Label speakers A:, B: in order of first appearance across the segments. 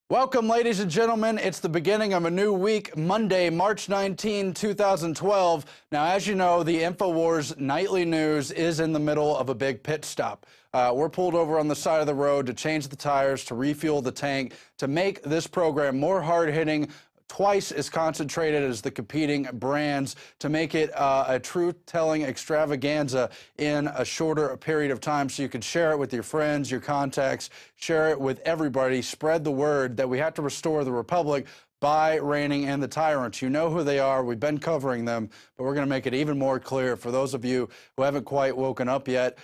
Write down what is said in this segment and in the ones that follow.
A: Welcome, ladies and gentlemen. It's the beginning of a new week, Monday, March 19, 2012. Now, as you know, the Infowars nightly news is in the middle of a big pit stop. We're pulled over on the side of the road to change the tires, to refuel the tank, to make this program more hard-hitting, twice as concentrated as the competing brands, to make it a truth-telling extravaganza in a shorter period of time so you can share it with your friends, your contacts, share it with everybody, spread the word that we have to restore the republic by reining in the tyrants. You know who they are. We've been covering them, but we're going to make it even more clear for those of you who haven't quite woken up yet.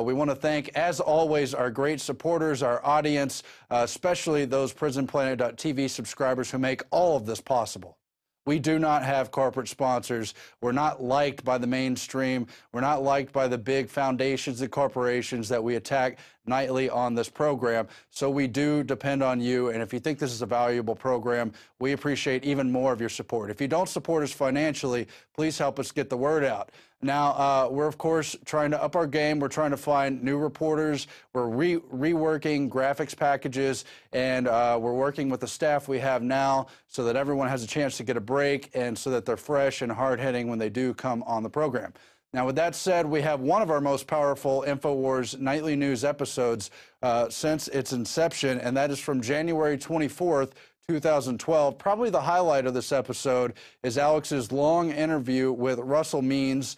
A: We want to thank, as always, our great supporters, our audience, especially those PrisonPlanet.tv subscribers who make all of this possible. We do not have corporate sponsors. We're not liked by the mainstream. We're not liked by the big foundations and corporations that we attack nightly on this program. So we do depend on you. And if you think this is a valuable program, we appreciate even more of your support. If you don't support us financially, please help us get the word out. Now, we're, of course, trying to up our game. We're trying to find new reporters. We're reworking graphics packages, and we're working with the staff we have now so that everyone has a chance to get a break and so that they're fresh and hard-hitting when they do come on the program. Now, with that said, we have one of our most powerful Infowars nightly news episodes since its inception, and that is from January 24th, 2012. Probably the highlight of this episode is Alex's long interview with Russell Means,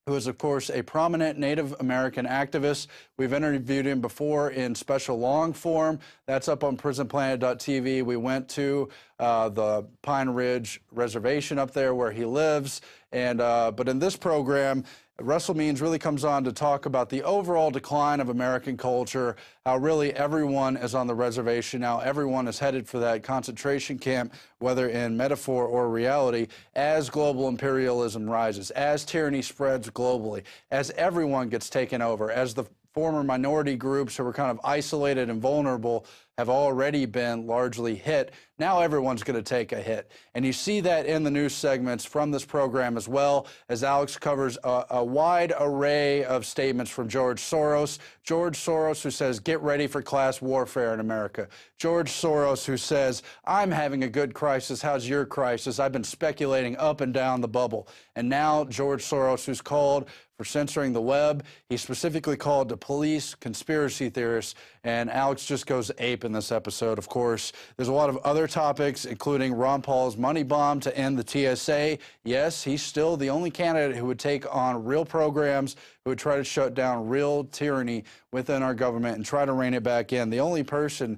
A: who is, of course, a prominent Native American activist. We've interviewed him before in special long form. That's up on PrisonPlanet.tv. We went to the Pine Ridge Reservation up there where he lives. And but in this program, Russell Means really comes on to talk about the overall decline of American culture, how really everyone is on the reservation now. Everyone is headed for that concentration camp, whether in metaphor or reality, as global imperialism rises, as tyranny spreads globally, as everyone gets taken over, as the former minority groups who were kind of isolated and vulnerable have already been largely hit. Now everyone's going to take a hit. And you see that in the news segments from this program, as well as Alex covers a wide array of statements from George Soros. George Soros, who says, get ready for class warfare in America. George Soros, who says, I'm having a good crisis. How's your crisis? I've been speculating up and down the bubble. And now George Soros, who's called for censoring the web. He specifically called to police conspiracy theorists, and Alex just goes ape in this episode, of course. There's a lot of other topics, including Ron Paul's money bomb to end the TSA. Yes, he's still the only candidate who would take on real programs, who would try to shut down real tyranny within our government and try to rein it back in. The only person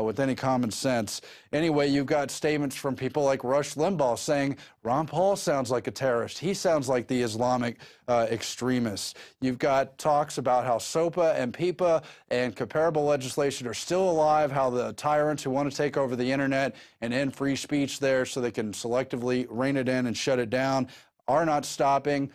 A: with any common sense. Anyway, you've got statements from people like Rush Limbaugh saying Ron Paul sounds like a terrorist. He sounds like the Islamic extremist. You've got talks about how SOPA and PIPA and comparable legislation are still alive, how the tyrants who want to take over the internet and end free speech there so they can selectively rein it in and shut it down are not stopping.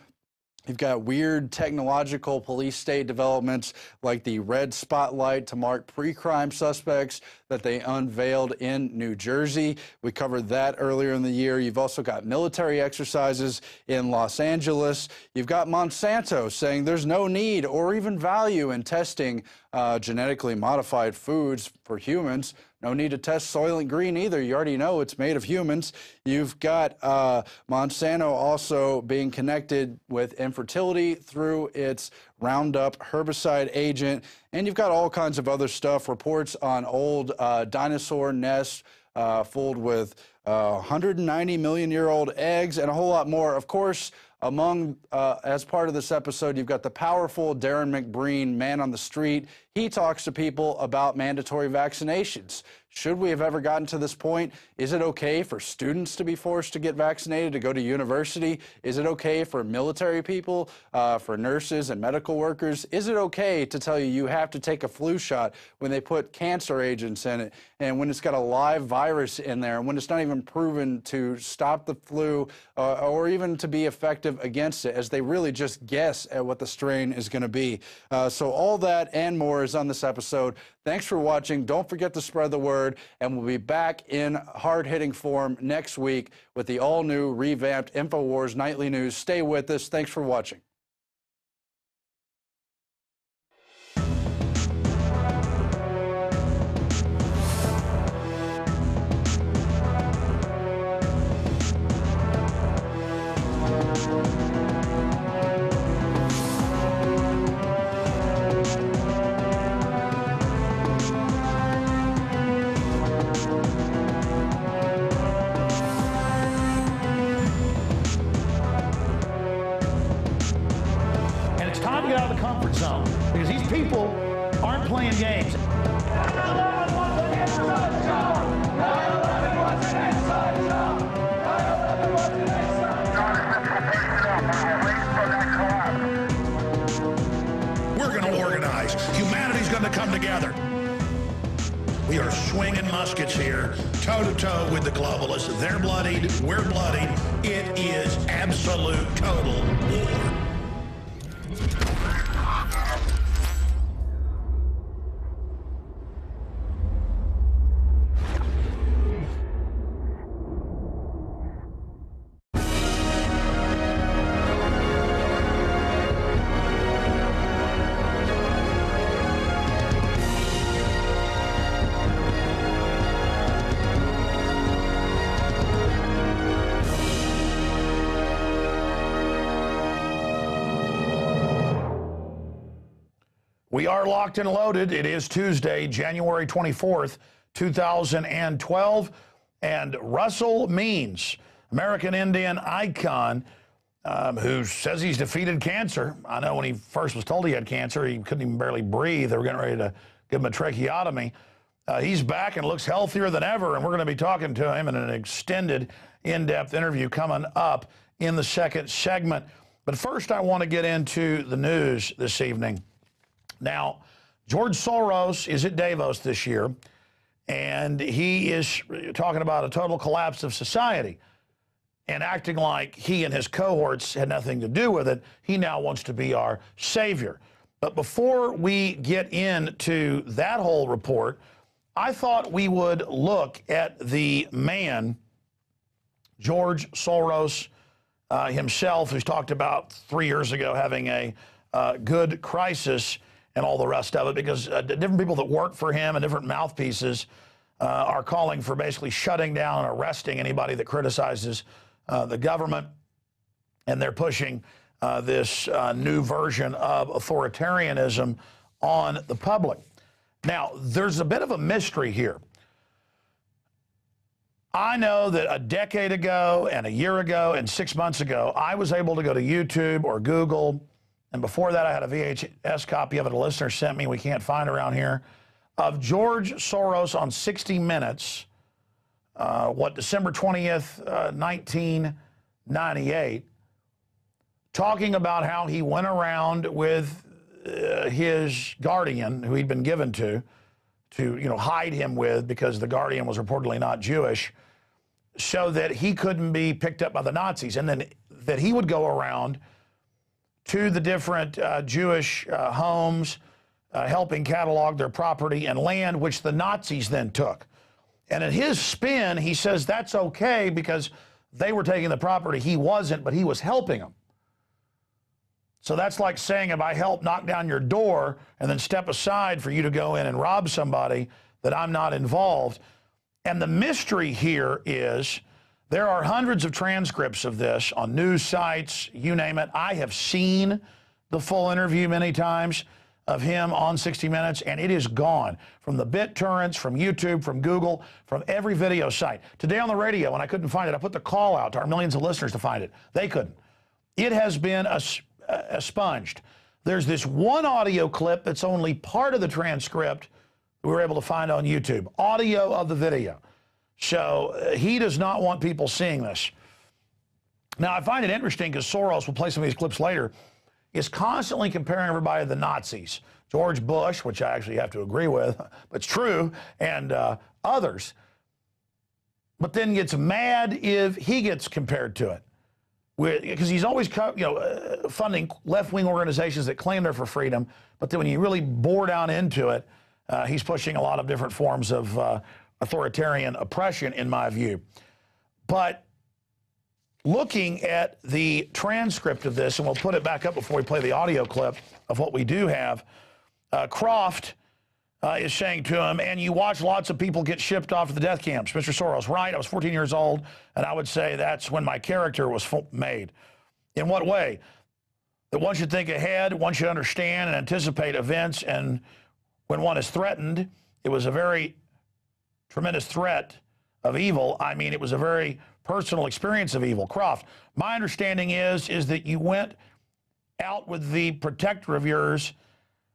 A: You've got weird technological police state developments like the red spotlight to mark pre-crime suspects that they unveiled in New Jersey. We covered that earlier in the year. You've also got military exercises in Los Angeles. You've got Monsanto saying there's no need or even value in testing genetically modified foods for humans. No need to test Soylent Green either. You already know it's made of humans. You've got Monsanto also being connected with infertility through its Roundup herbicide agent. And you've got all kinds of other stuff, reports on old dinosaur nests filled with 190-million-year-old eggs and a whole lot more. Of course, as part of this episode, you've got the powerful Darren McBreen, man on the street. He talks to people about mandatory vaccinations. Should we have ever gotten to this point? Is it okay for students to be forced to get vaccinated to go to university? Is it okay for military people, for nurses and medical workers? Is it okay to tell you you have to take a flu shot when they put cancer agents in it and when it's got a live virus in there and when it's not even proven to stop the flu or even to be effective against it, as they really just guess at what the strain is going to be? So all that and more is on this episode. Thanks for watching. Don't forget to spread the word. squared, and we'll be back in hard-hitting form next week with the all-new, revamped Infowars Nightly News. Stay with us. Thanks for watching.
B: Time to get out of the comfort zone because these people aren't playing games. 9/11 was an inside job. 9/11 was an inside job. 9/11 was an inside job. We're going to organize. Humanity's going to come together. We are swinging muskets here, toe-to-toe with the globalists. They're bloodied. We're bloodied. It is absolute, total war. We are locked and loaded. It is Tuesday, January 24th, 2012. And Russell Means, American Indian icon, who says he's defeated cancer. I know when he first was told he had cancer, he couldn't even barely breathe. They were getting ready to give him a tracheotomy. He's back and looks healthier than ever, and we're going to be talking to him in an extended, in-depth interview coming up in the second segment. But first, I want to get into the news this evening. Now, George Soros is at Davos this year, and he is talking about a total collapse of society and acting like he and his cohorts had nothing to do with it. He now wants to be our savior. But before we get into that whole report, I thought we would look at the man, George Soros himself, who's talked about 3 years ago having a good crisis and all the rest of it, because different people that work for him and different mouthpieces are calling for basically shutting down and arresting anybody that criticizes the government. And they're pushing this new version of authoritarianism on the public. Now, there's a bit of a mystery here. I know that a decade ago and a year ago and 6 months ago, I was able to go to YouTube or Google, and before that I had a VHS copy of it a listener sent me, we can't find around here, of George Soros on 60 Minutes, December 20th, 1998, talking about how he went around with his guardian, who he'd been given to hide him with, because the guardian was reportedly not Jewish, so that he couldn't be picked up by the Nazis, and then that he would go around to the different Jewish homes, helping catalog their property and land, which the Nazis then took. And in his spin, he says that's okay because they were taking the property. He wasn't, but he was helping them. So that's like saying, if I help knock down your door and then step aside for you to go in and rob somebody, that I'm not involved. And the mystery here is there are hundreds of transcripts of this on news sites, you name it. I have seen the full interview many times of him on 60 Minutes, and it is gone from the BitTorrents, from YouTube, from Google, from every video site. Today on the radio, when I couldn't find it, I put the call out to our millions of listeners to find it. They couldn't. It has been expunged. There's this one audio clip that's only part of the transcript we were able to find on YouTube, audio of the video. So he does not want people seeing this. Now, I find it interesting because Soros, will play some of these clips later, is constantly comparing everybody to the Nazis. George Bush, which I actually have to agree with, but it's true, and others. But then gets mad if he gets compared to it. Because he's always funding left-wing organizations that claim they're for freedom, but then when you really bore down into it, he's pushing a lot of different forms of authoritarian oppression, in my view. But looking at the transcript of this, and we'll put it back up before we play the audio clip of what we do have, Croft is saying to him, and you watch lots of people get shipped off to the death camps. Mr. Soros, right? I was 14 years old, and I would say that's when my character was made. In what way? That one should think ahead, one should understand and anticipate events, and when one is threatened, it was a very tremendous threat of evil. I mean, it was a very personal experience of evil. Croft, my understanding is that you went out with the protector of yours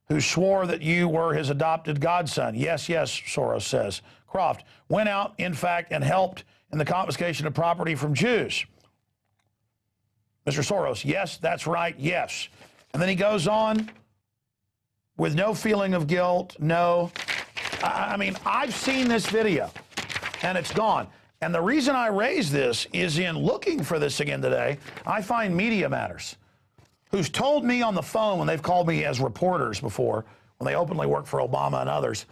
B: who swore that you were his adopted godson. Yes, yes, Soros says. Croft, went out, in fact, and helped in the confiscation of property from Jews. Mr. Soros, yes, that's right, yes. And then he goes on with no feeling of guilt, no. I mean, I've seen this video, and it's gone. And the reason I raise this is in looking for this again today, I find Media Matters, who's told me on the phone when they've called me as reporters before, when they openly work for Obama and others,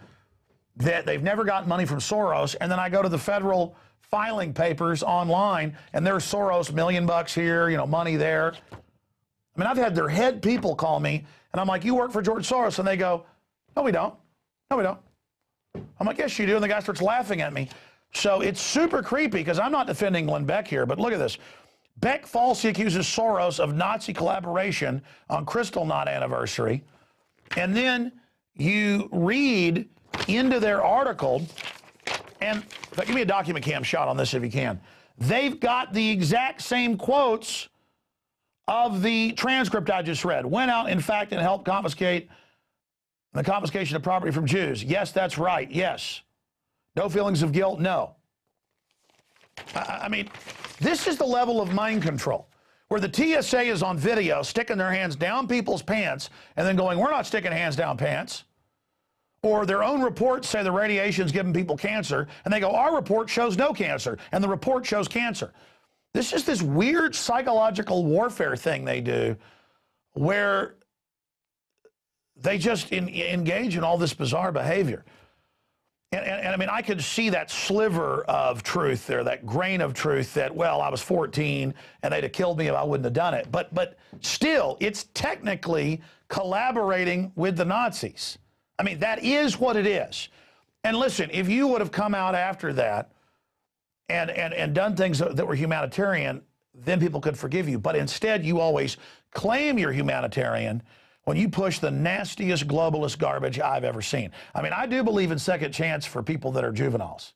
B: that they've never gotten money from Soros. And then I go to the federal filing papers online, and there's Soros, $1 million here, you know, money there. I mean, I've had their head people call me, and I'm like, you work for George Soros? And they go, no, we don't. No, we don't. I'm like, yes, you do. And the guy starts laughing at me. So it's super creepy, because I'm not defending Glenn Beck here, but look at this. Beck falsely accuses Soros of Nazi collaboration on Kristallnacht anniversary. And then you read into their article, and give me a document cam shot on this if you can. They've got the exact same quotes of the transcript I just read. Went out, in fact, and helped confiscate the confiscation of property from Jews. Yes, that's right. Yes. No feelings of guilt? No. I mean, this is the level of mind control, where the TSA is on video sticking their hands down people's pants and then going, we're not sticking hands down pants. Or their own reports say the radiation's giving people cancer, and they go, our report shows no cancer, and the report shows cancer. This is this weird psychological warfare thing they do, where they just engage in all this bizarre behavior. And I mean, I could see that sliver of truth there, that grain of truth that, well, I was 14 and they'd have killed me if I wouldn't have done it. But still, it's technically collaborating with the Nazis. I mean, that is what it is. And listen, if you would have come out after that and done things that were humanitarian, then people could forgive you. But instead, you always claim you're humanitarian when you push the nastiest globalist garbage I've ever seen. I mean, I do believe in second chance for people that are juveniles,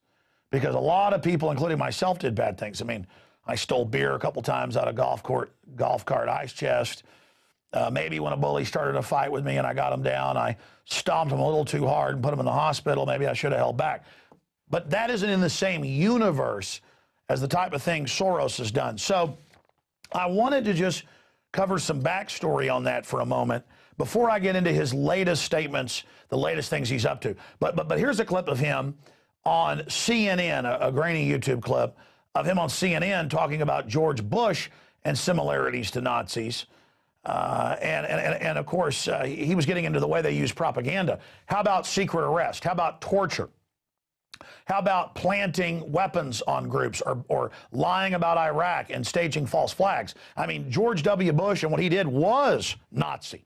B: because a lot of people, including myself, did bad things. I mean, I stole beer a couple times out of golf cart ice chest. Maybe when a bully started a fight with me and I got him down, I stomped him a little too hard and put him in the hospital. Maybe I should have held back. But that isn't in the same universe as the type of thing Soros has done. So I wanted to just cover some backstory on that for a moment before I get into his latest statements, the latest things he's up to. But here's a clip of him on CNN, a grainy YouTube clip of him on CNN talking about George Bush and similarities to Nazis. And of course, he was getting into the way they use propaganda. How about secret arrest? How about torture? How about planting weapons on groups or lying about Iraq and staging false flags? I mean, George W. Bush and what he did was Nazi.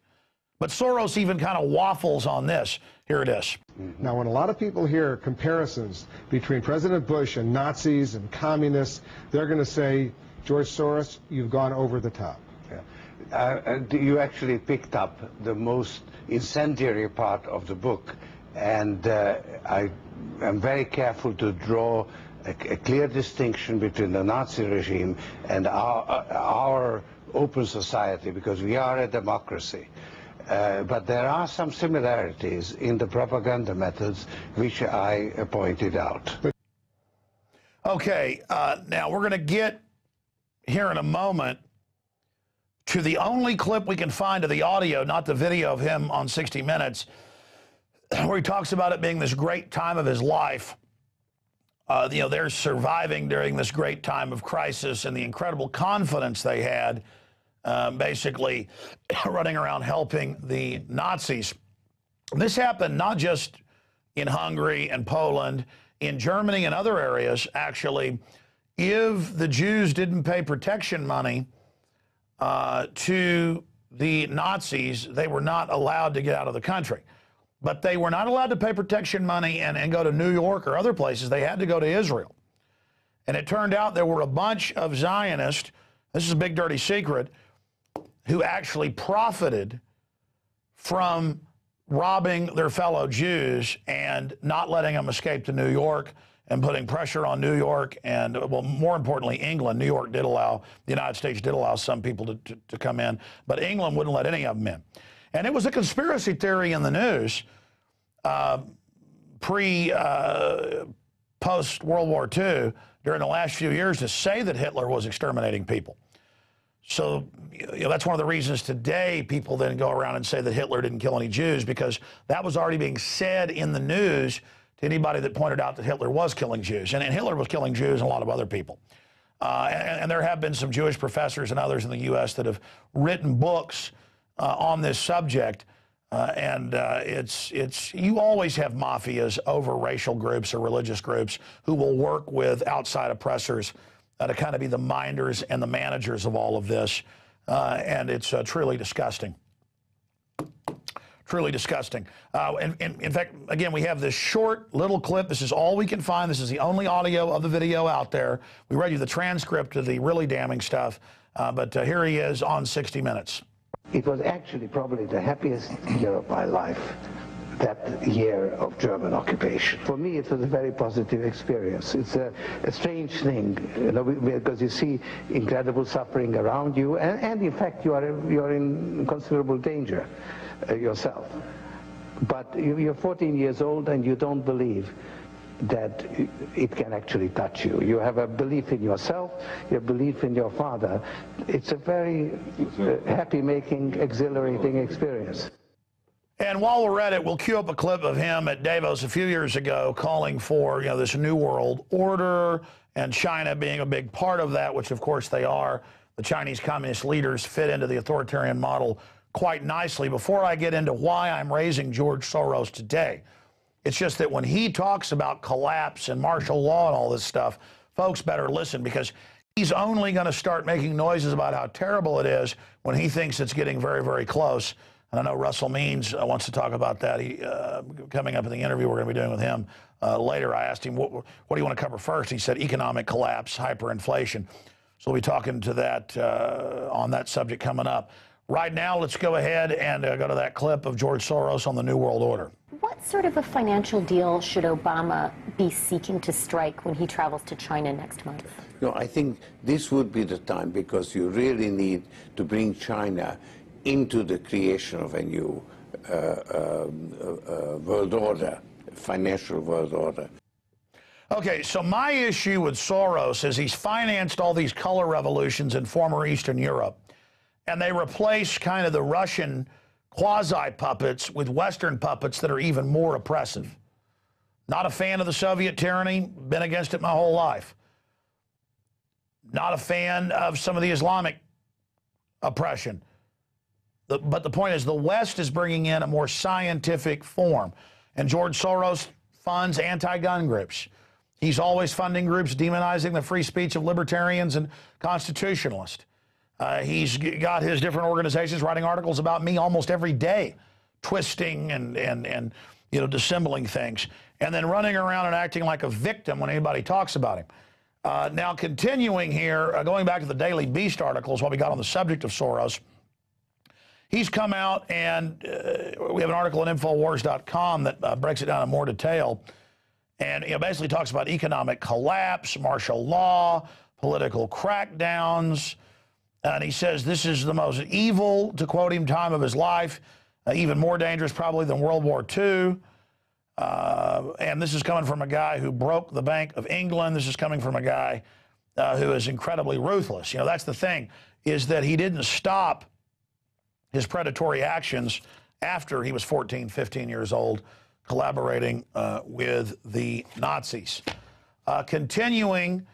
B: But Soros even kind of waffles on this. Here it is.
C: Now, when a lot of people hear comparisons between President Bush and Nazis and communists, they're going to say, George Soros, you've gone over the top.
D: You actually picked up the most incendiary part of the book, and I am very careful to draw a clear distinction between the Nazi regime and our open society, because we are a democracy. But there are some similarities in the propaganda methods which I pointed out.
B: Okay, now we're going to get here in a moment to the only clip we can find of the audio, not the video of him on 60 Minutes, where he talks about it being this great time of his life. You know, they're surviving during this great time of crisis and the incredible confidence they had, basically running around helping the Nazis. This happened not just in Hungary and Poland. in Germany and other areas, actually, if the Jews didn't pay protection money to the Nazis, they were not allowed to get out of the country. But they were not allowed to pay protection money and go to New York or other places. They had to go to Israel. And it turned out there were a bunch of Zionists, this is a big dirty secret, who actually profited from robbing their fellow Jews and not letting them escape to New York and putting pressure on New York and, well, more importantly, England. New York did allow, the United States did allow some people to come in, but England wouldn't let any of them in. And it was a conspiracy theory in the news post-World War II during the last few years to say that Hitler was exterminating people. So that's one of the reasons today people then go around and say that Hitler didn't kill any Jews, because that was already being said in the news to anybody that pointed out that Hitler was killing Jews. And Hitler was killing Jews and a lot of other people. And there have been some Jewish professors and others in the U.S. that have written books on this subject. You always have mafias over racial groups or religious groups who will work with outside oppressors to kind of be the minders and the managers of all of this. And it's truly disgusting. Truly disgusting. In fact, again, we have this short little clip. This is all we can find. This is the only audio of the video out there. We read you the transcript of the really damning stuff. But here he is on 60 Minutes.
E: It was actually probably the happiest year of my life, that year of German occupation. For me, it was a very positive experience. It's a strange thing, you know, because you see incredible suffering around you, and in fact, you're in considerable danger yourself. But you're 14 years old and you don't believe that it can actually touch you. You have a belief in yourself, your belief in your father. It's a very happy-making, exhilarating experience.
B: And while we're at it, we'll cue up a clip of him at Davos a few years ago calling for, this new world order and China being a big part of that, which of course they are. The Chinese communist leaders fit into the authoritarian model quite nicely. Before I get into why I'm raising George Soros today, it's just that when he talks about collapse and martial law and all this stuff, folks better listen, because he's only going to start making noises about how terrible it is when he thinks it's getting very, very close. And I know Russell Means wants to talk about that. Coming up in the interview we're going to be doing with him later, I asked him, what do you want to cover first? He said economic collapse, hyperinflation. So we'll be talking to that on that subject coming up. Right now, let's go ahead and go to that clip of George Soros on the New World Order.
F: What sort of a financial deal should Obama be seeking to strike when he travels to China next month?
D: No, I think this would be the time, because you really need to bring China into the creation of a new world order, financial world order.
B: Okay, so my issue with Soros is he's financed all these color revolutions in former Eastern Europe, and they replace kind of the Russian quasi-puppets with Western puppets that are even more oppressive. Not a fan of the Soviet tyranny, been against it my whole life. Not a fan of some of the Islamic oppression. But the point is, the West is bringing in a more scientific form. And George Soros funds anti-gun groups. He's always funding groups demonizing the free speech of libertarians and constitutionalists. He's got his different organizations writing articles about me almost every day, twisting and dissembling things, and then running around and acting like a victim when anybody talks about him. Now, continuing here, going back to the Daily Beast articles, while we got on the subject of Soros, he's come out, and we have an article on Infowars.com that breaks it down in more detail, and basically talks about economic collapse, martial law, political crackdowns. And he says this is the most evil, to quote him, time of his life, even more dangerous probably than World War II. And this is coming from a guy who broke the Bank of England. This is coming from a guy who is incredibly ruthless. That's the thing, is that he didn't stop his predatory actions after he was 14, 15 years old, collaborating with the Nazis. Continuing,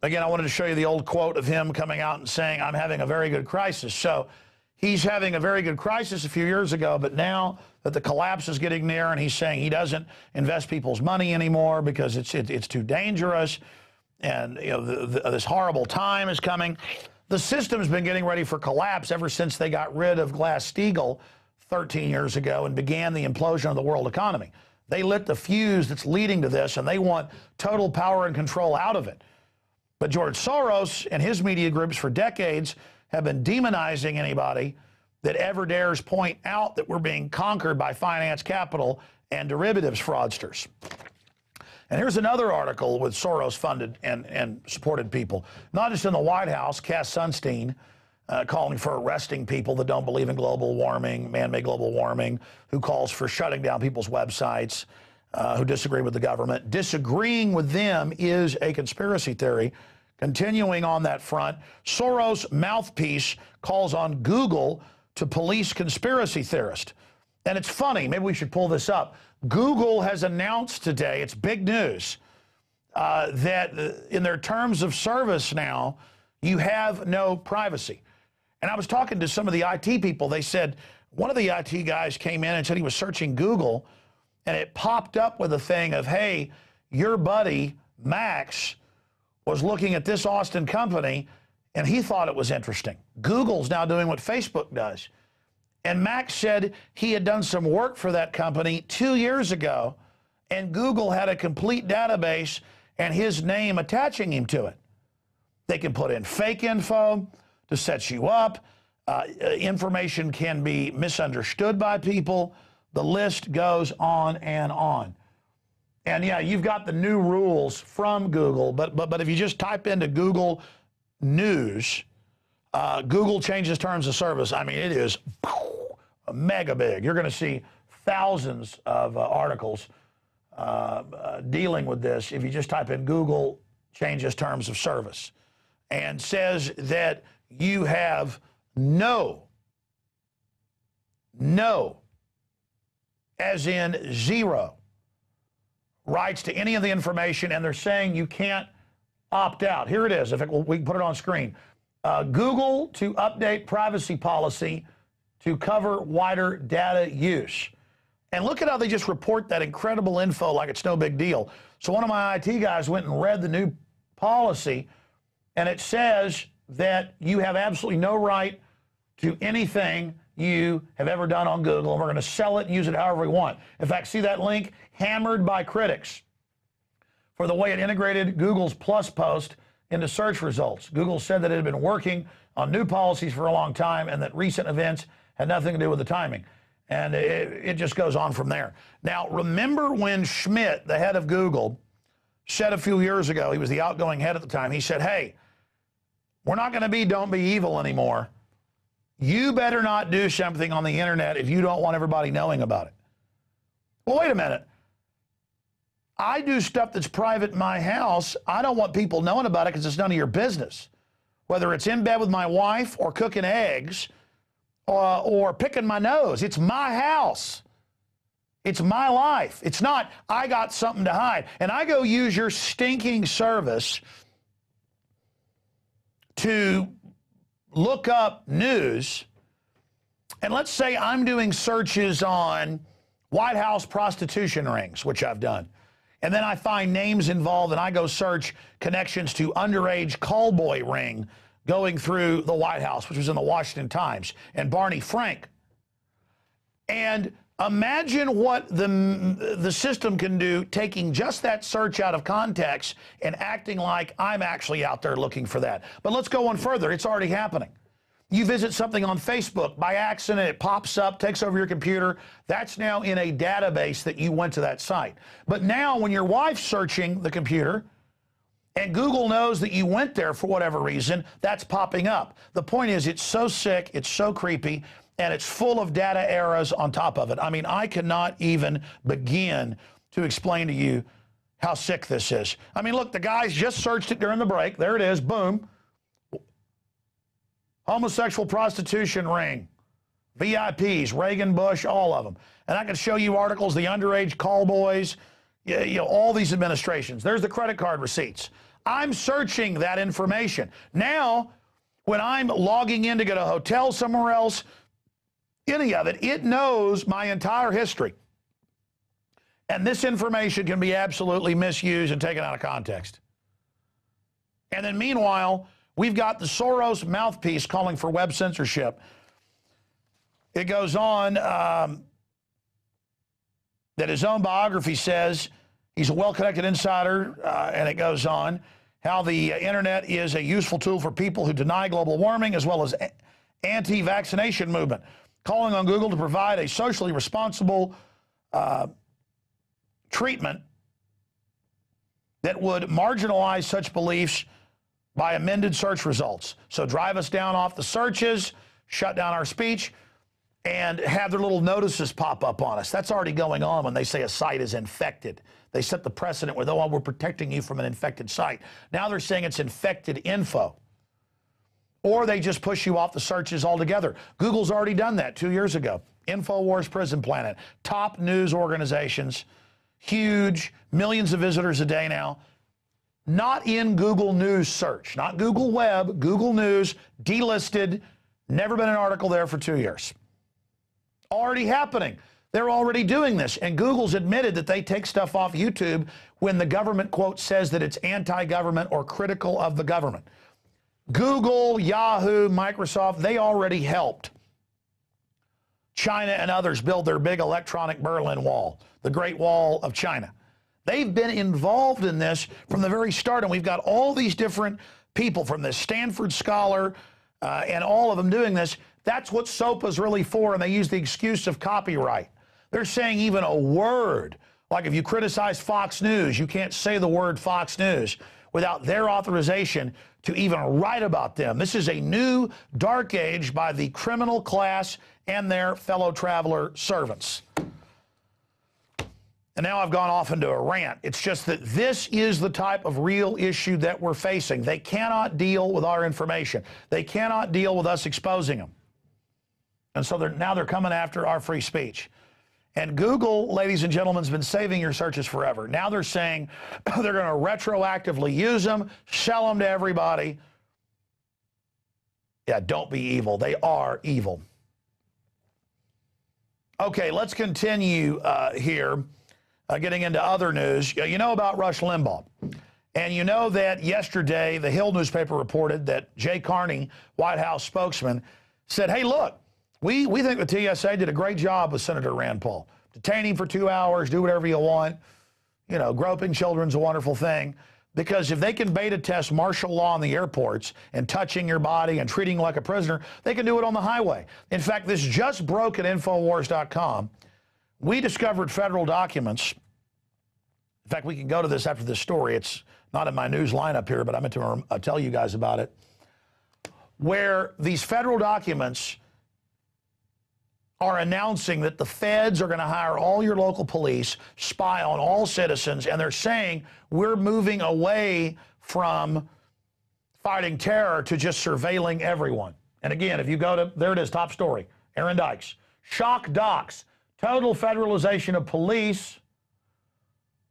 B: again, I wanted to show you the old quote of him coming out and saying, I'm having a very good crisis. So he's having a very good crisis a few years ago, but now that the collapse is getting near and he's saying he doesn't invest people's money anymore because it's too dangerous and this horrible time is coming. The system's been getting ready for collapse ever since they got rid of Glass-Steagall 13 years ago and began the implosion of the world economy. They lit the fuse that's leading to this, and they want total power and control out of it. But George Soros and his media groups for decades have been demonizing anybody that ever dares point out that we're being conquered by finance capital and derivatives fraudsters. And here's another article with Soros-funded and supported people. Not just in the White House, Cass Sunstein calling for arresting people that don't believe in global warming, man-made global warming, who calls for shutting down people's websites, who disagree with the government. Disagreeing with them is a conspiracy theory. Continuing on that front, Soros' mouthpiece calls on Google to police conspiracy theorists. And it's funny, maybe we should pull this up. Google has announced today, it's big news, that in their terms of service now, you have no privacy. And I was talking to some of the IT people. They said, one of the IT guys came in and said he was searching Google, and it popped up with a thing of, hey, your buddy, Max, was looking at this Austin company, and he thought it was interesting. Google's now doing what Facebook does. And Max said he had done some work for that company 2 years ago, and Google had a complete database and his name attaching him to it. They can put in fake info to set you up. Information can be misunderstood by people. The list goes on and on. And yeah, you've got the new rules from Google, but if you just type into Google News, Google changes terms of service. I mean, it is mega big. You're going to see thousands of articles dealing with this if you just type in Google changes terms of service and says that you have no, as in zero, rights to any of the information, and they're saying you can't opt out. Here it is. We can put it on screen. Google to update privacy policy to cover wider data use. And look at how they just report that incredible info like it's no big deal. So one of my IT guys went and read the new policy, and it says that you have absolutely no right to anything you have ever done on Google, and we're going to sell it and use it however we want. In fact, see that link? Hammered by critics for the way it integrated Google's Plus post into search results. Google said that it had been working on new policies for a long time and that recent events had nothing to do with the timing. And it just goes on from there. Now, remember when Schmidt, the head of Google, said a few years ago, he was the outgoing head at the time, he said, hey, we're not going to be don't be evil anymore. You better not do something on the internet if you don't want everybody knowing about it. Well, wait a minute. I do stuff that's private in my house. I don't want people knowing about it because it's none of your business. Whether it's in bed with my wife or cooking eggs or picking my nose, it's my house. It's my life. It's not, I got something to hide. And I go use your stinking service to look up news, and let's say I'm doing searches on White House prostitution rings, which I've done, and then I find names involved and I go search connections to underage callboy ring going through the White House, which was in the Washington Times, and Barney Frank. And imagine what the system can do taking just that search out of context and acting like I'm actually out there looking for that. But let's go one further. It's already happening. You visit something on Facebook by accident, it pops up, takes over your computer. That's now in a database that you went to that site. But now when your wife's searching the computer and Google knows that you went there for whatever reason, that's popping up. The point is, it's so sick, it's so creepy, and it's full of data errors on top of it. I mean, I cannot even begin to explain to you how sick this is. I mean, look, the guys just searched it during the break. There it is, boom. Homosexual prostitution ring, VIPs, Reagan, Bush, all of them. And I can show you articles, the underage call boys, all these administrations. There's the credit card receipts. I'm searching that information. Now, when I'm logging in to get a hotel somewhere else, any of it, it knows my entire history. And this information can be absolutely misused and taken out of context. And then meanwhile, we've got the Soros mouthpiece calling for web censorship. It goes on that his own biography says he's a well-connected insider, and it goes on how the internet is a useful tool for people who deny global warming as well as anti-vaccination movement, calling on Google to provide a socially responsible treatment that would marginalize such beliefs by amended search results. So drive us down off the searches, shut down our speech, and have their little notices pop up on us. That's already going on when they say a site is infected. They set the precedent with, oh, we're protecting you from an infected site. Now they're saying it's infected info. Or they just push you off the searches altogether. Google's already done that 2 years ago. Infowars, Prison Planet, top news organizations, huge, millions of visitors a day now. Not in Google News search, not Google Web, Google News, delisted, never been an article there for 2 years. Already happening. They're already doing this. And Google's admitted that they take stuff off YouTube when the government, quote, says that it's anti-government or critical of the government. Google, Yahoo, Microsoft, they already helped China and others build their big electronic Berlin Wall, the Great Wall of China. They've been involved in this from the very start, and we've got all these different people from this Stanford scholar and all of them doing this. That's what SOPA's really for, and they use the excuse of copyright. They're saying even a word, like if you criticize Fox News, you can't say the word Fox News without their authorization to even write about them. This is a new dark age by the criminal class and their fellow traveler servants. And now I've gone off into a rant. It's just that this is the type of real issue that we're facing. They cannot deal with our information. They cannot deal with us exposing them. And so now they're coming after our free speech. And Google, ladies and gentlemen, has been saving your searches forever. Now they're saying they're going to retroactively use them, sell them to everybody. Yeah, don't be evil. They are evil. Okay, let's continue here. Getting into other news, you know about Rush Limbaugh. And you know that yesterday the Hill newspaper reported that Jay Carney, White House spokesman, said, hey, look, we think the TSA did a great job with Senator Rand Paul. Detain him for 2 hours, do whatever you want. You know, groping children's a wonderful thing. Because if they can beta test martial law in the airports and touching your body and treating you like a prisoner, they can do it on the highway. In fact, this just broke at Infowars.com. We discovered federal documents. In fact, we can go to this after this story. It's not in my news lineup here, but I meant to tell you guys about it. Where these federal documents are announcing that the feds are going to hire all your local police, spy on all citizens, and they're saying we're moving away from fighting terror to just surveilling everyone. And again, if you go to, there it is, top story, Aaron Dykes. Shock docs, total federalization of police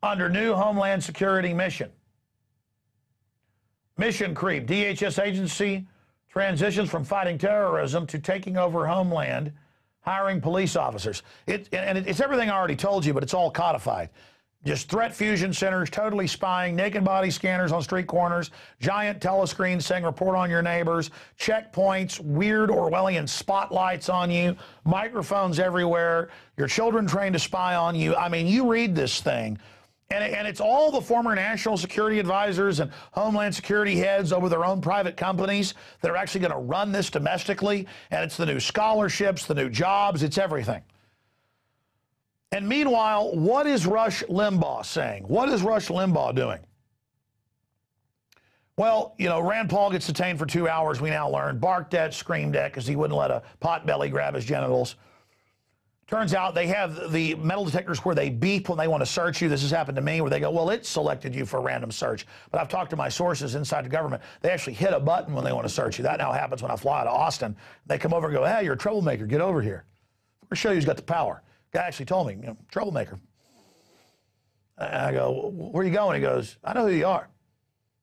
B: under new Homeland Security mission. Mission creep, DHS agency transitions from fighting terrorism to taking over Homeland, hiring police officers. It's everything I already told you, but it's all codified. Just threat fusion centers, totally spying, naked body scanners on street corners, giant telescreens saying report on your neighbors, checkpoints, weird Orwellian spotlights on you, microphones everywhere, your children trained to spy on you. I mean, you read this thing, and it's all the former national security advisors and Homeland Security heads over their own private companies that are actually going to run this domestically, and it's the new scholarships, the new jobs, it's everything. And meanwhile, what is Rush Limbaugh saying? What is Rush Limbaugh doing? Well, you know, Rand Paul gets detained for 2 hours, we now learn, barked at, screamed at because he wouldn't let a potbelly grab his genitals. Turns out they have the metal detectors where they beep when they want to search you. This has happened to me where they go, well, it selected you for a random search. But I've talked to my sources inside the government. They actually hit a button when they want to search you. That now happens when I fly out of Austin. They come over and go, hey, you're a troublemaker. Get over here. We'll show you who's got the power. Guy actually told me, you know, troublemaker. And I go, where are you going? He goes, I know who you are.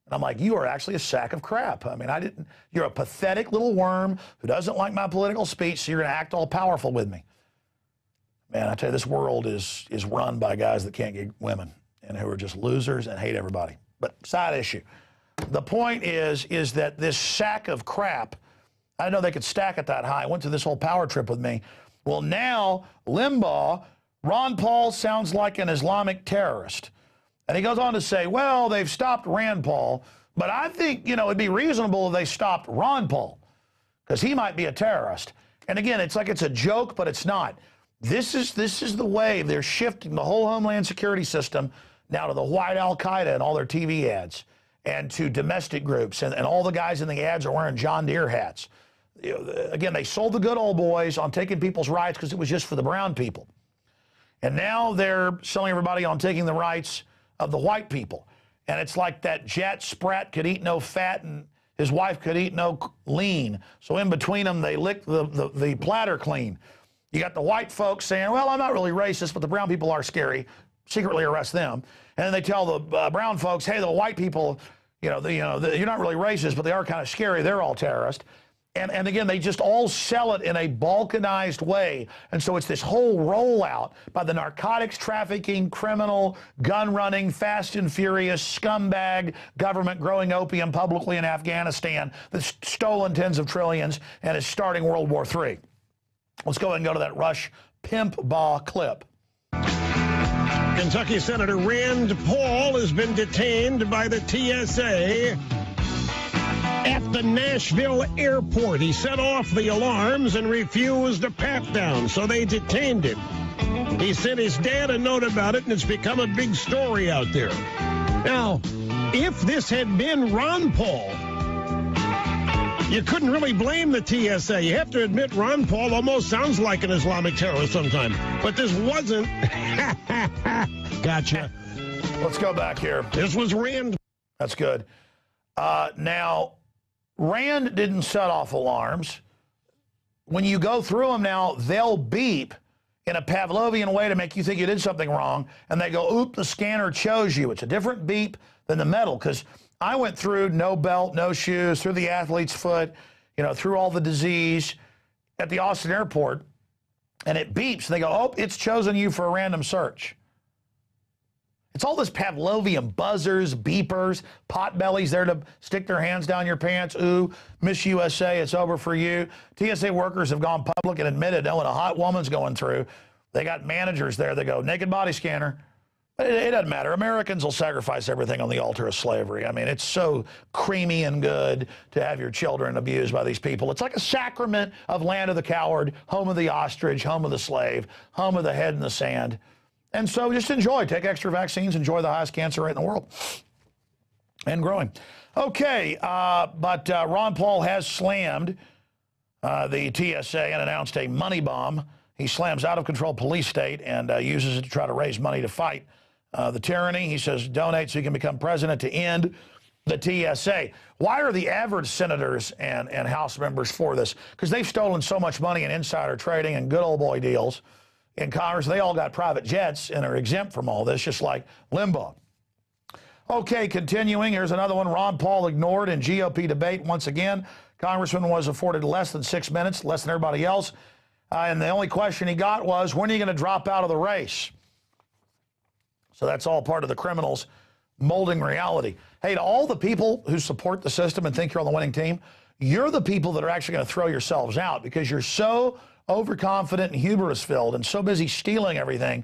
B: And I'm like, you are actually a sack of crap. I mean, you're a pathetic little worm who doesn't like my political speech, so you're going to act all powerful with me. Man, I tell you, this world is run by guys that can't get women and who are just losers and hate everybody. But side issue. The point is that this sack of crap, I didn't know they could stack it that high. Went through this whole power trip with me. Well, now Limbaugh, Ron Paul sounds like an Islamic terrorist. And he goes on to say, well, they've stopped Rand Paul, but I think, you know, it'd be reasonable if they stopped Ron Paul because he might be a terrorist. And again, it's like it's a joke, but it's not. This is the way they're shifting the whole Homeland Security system now to the white Al-Qaeda and all their TV ads and to domestic groups. And all the guys in the ads are wearing John Deere hats. You know, again, they sold the good old boys on taking people's rights because it was just for the brown people. And now they're selling everybody on taking the rights of the white people. And it's like that Jet Sprat could eat no fat and his wife could eat no lean. So in between them, they lick the platter clean. You got the white folks saying, well, I'm not really racist, but the brown people are scary. Secretly arrest them. And then they tell the brown folks, hey, the white people, you're not really racist, but they are kind of scary. They're all terrorists. And again, they just all sell it in a balkanized way. And so it's this whole rollout by the narcotics trafficking, criminal, gun-running, fast and furious, scumbag government growing opium publicly in Afghanistan that's stolen tens of trillions and is starting World War III. Let's go ahead and go to that Rush Pimp-Bah clip.
G: Kentucky Senator Rand Paul has been detained by the TSA at the Nashville airport. He set off the alarms and refused a pat-down, so they detained him. He sent his dad a note about it, and it's become a big story out there. Now, if this had been Ron Paul, you couldn't really blame the TSA. You have to admit, Ron Paul almost sounds like an Islamic terrorist sometimes. But this wasn't. Gotcha.
B: Let's go back here.
G: This was Rand.
B: That's good. Now, Rand didn't set off alarms. When you go through them now, they'll beep in a Pavlovian way to make you think you did something wrong. And they go, oop, the scanner chose you. It's a different beep than the metal, because I went through no belt, no shoes, through the athlete's foot, through all the disease at the Austin airport, and it beeps. And they go, oh, it's chosen you for a random search. It's all this Pavlovian buzzers, beepers, potbellies there to stick their hands down your pants. Ooh, Miss USA, it's over for you. TSA workers have gone public and admitted, when a hot woman's going through, they got managers there that go, naked body scanner. It doesn't matter. Americans will sacrifice everything on the altar of slavery. I mean, it's so creamy and good to have your children abused by these people. It's like a sacrament of land of the coward, home of the ostrich, home of the slave, home of the head in the sand. And so just enjoy. Take extra vaccines. Enjoy the highest cancer rate in the world. And growing. Okay, but Ron Paul has slammed the TSA and announced a money bomb. He slams out-of-control police state and uses it to try to raise money to fight the tyranny. He says donate so he can become president to end the TSA. Why are the average senators and House members for this? Because they've stolen so much money in insider trading and good old boy deals in Congress. They all got private jets and are exempt from all this, just like Limbaugh. Okay, continuing, here's another one. Ron Paul ignored in GOP debate once again. Congressman was afforded less than 6 minutes, less than everybody else. And the only question he got was, when are you going to drop out of the race? So that's all part of the criminals molding reality. Hey, to all the people who support the system and think you're on the winning team, you're the people that are actually going to throw yourselves out because you're so overconfident and hubris-filled and so busy stealing everything,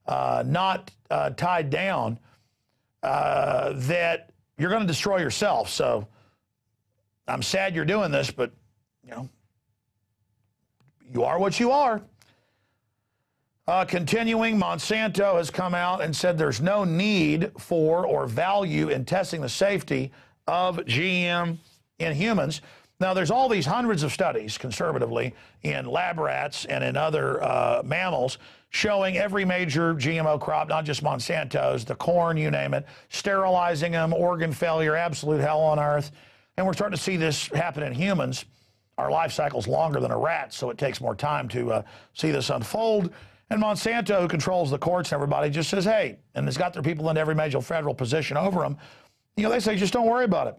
B: not tied down, that you're going to destroy yourself. So I'm sad you're doing this, but, you are what you are. Continuing, Monsanto has come out and said there's no need for or value in testing the safety of GM in humans. Now, there's all these hundreds of studies, conservatively, in lab rats and in other mammals showing every major GMO crop, not just Monsanto's, the corn, you name it, sterilizing them, organ failure, absolute hell on earth. And we're starting to see this happen in humans. Our life cycle's longer than a rat, so it takes more time to see this unfold. And Monsanto, who controls the courts and everybody, just says, hey, and has got their people in every major federal position over them, You know, they say, just don't worry about it.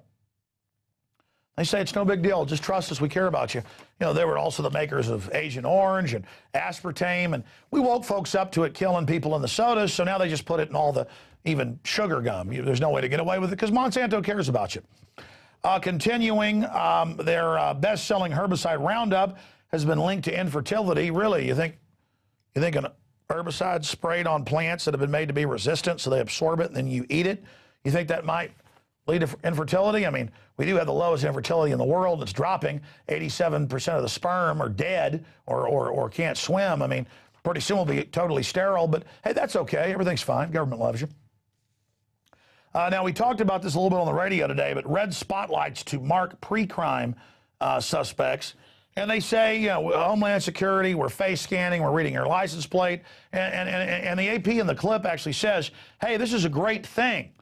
B: They say it's no big deal. Just trust us. We care about you. You know, they were also the makers of Agent Orange and aspartame, and we woke folks up to it killing people in the sodas, so now they just put it in all the, even sugar gum. There's no way to get away with it because Monsanto cares about you. Continuing, their best-selling herbicide Roundup has been linked to infertility. Really, you think an herbicide sprayed on plants that have been made to be resistant, so they absorb it and then you eat it, you think that might lead to infertility? I mean, we do have the lowest infertility in the world. It's dropping. 87% of the sperm are dead or can't swim. I mean, pretty soon we'll be totally sterile, but hey, that's okay. Everything's fine. Government loves you. Now, we talked about this a little bit on the radio today, but red spotlights to mark pre-crime suspects. And they say, you know, Homeland Security, we're face scanning, we're reading your license plate. And the AP in the clip actually says, hey, this is a great thing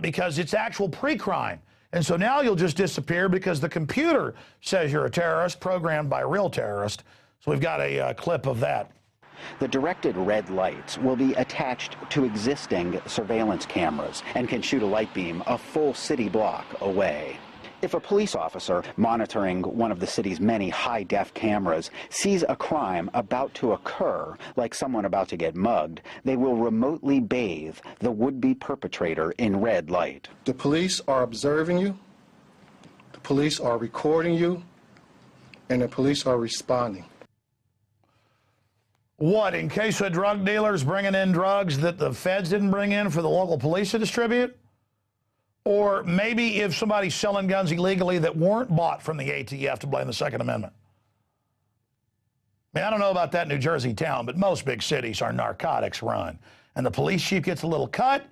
B: because it's actual pre-crime. And so now you'll just disappear because the computer says you're a terrorist programmed by a real terrorist. So we've got a clip of that.
H: The directed red lights will be attached to existing surveillance cameras and can shoot a light beam a full city block away. If a police officer monitoring one of the city's many high-def cameras sees a crime about to occur, like someone about to get mugged, they will remotely bathe the would-be perpetrator in red light.
I: The police are observing you, the police are recording you, and the police are responding.
B: What, in case of drug dealers bringing in drugs that the feds didn't bring in for the local police to distribute? Or maybe if somebody's selling guns illegally that weren't bought from the ATF to blame the Second Amendment. I mean, I don't know about that New Jersey town, but most big cities are narcotics run. And the police chief gets a little cut.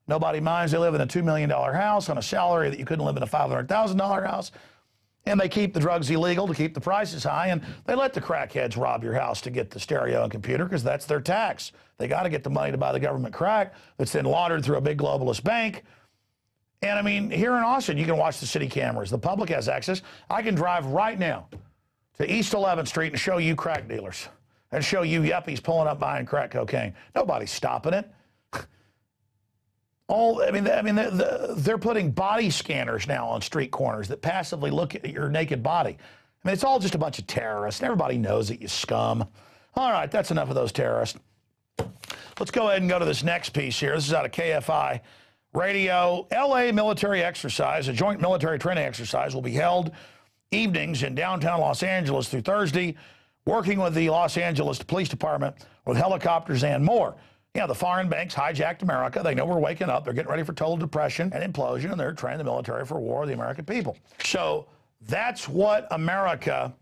B: Nobody minds. They live in a $2 million house on a salary that you couldn't live in a $500,000 house. And they keep the drugs illegal to keep the prices high. And they let the crackheads rob your house to get the stereo and computer because that's their tax. They got to get the money to buy the government crack that's then laundered through a big globalist bank. And I mean, here in Austin, you can watch the city cameras. The public has access. I can drive right now to East 11th Street and show you crack dealers and show you yuppies pulling up buying crack cocaine. Nobody's stopping it. They're putting body scanners now on street corners that passively look at your naked body. I mean, it's all just a bunch of terrorists. Everybody knows it, you scum. All right, that's enough of those terrorists. Let's go ahead and go to this next piece here. This is out of KFI Radio. LA military exercise, a joint military training exercise, will be held evenings in downtown Los Angeles through Thursday, working with the Los Angeles Police Department with helicopters and more. Yeah, the foreign banks hijacked America. They know we're waking up. They're getting ready for total depression and implosion, and they're training the military for war with the American people. So that's what America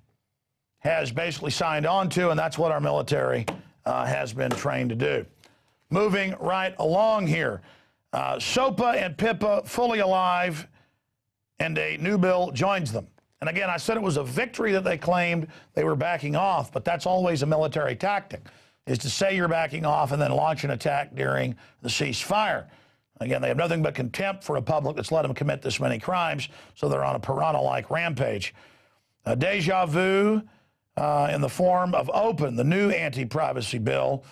B: has basically signed on to, and that's what our military has been trained to do. Moving right along here. SOPA and PIPA fully alive, and a new bill joins them. And again, I said it was a victory that they claimed they were backing off, but that's always a military tactic, is to say you're backing off and then launch an attack during the ceasefire. Again, they have nothing but contempt for a public that's let them commit this many crimes, so they're on a piranha-like rampage. Deja vu in the form of OPEN, the new anti-privacy bill,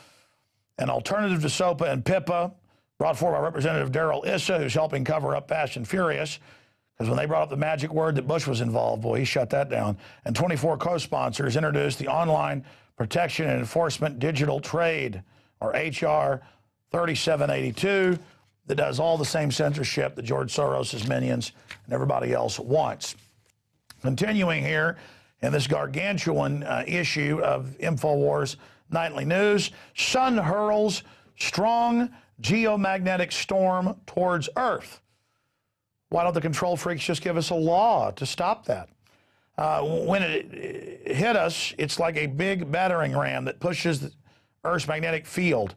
B: an alternative to SOPA and PIPA, brought forward by Representative Darrell Issa, who's helping cover up Fast and Furious, because when they brought up the magic word that Bush was involved, boy, he shut that down. And 24 co-sponsors introduced the Online Protection and Enforcement Digital Trade, or HR 3782, that does all the same censorship that George Soros' minions and everybody else wants. Continuing here in this gargantuan issue of Infowars Nightly News, Sun hurls strong geomagnetic storm towards Earth. Why don't the control freaks just give us a law to stop that? When it hit us, it's like a big battering ram that pushes the Earth's magnetic field.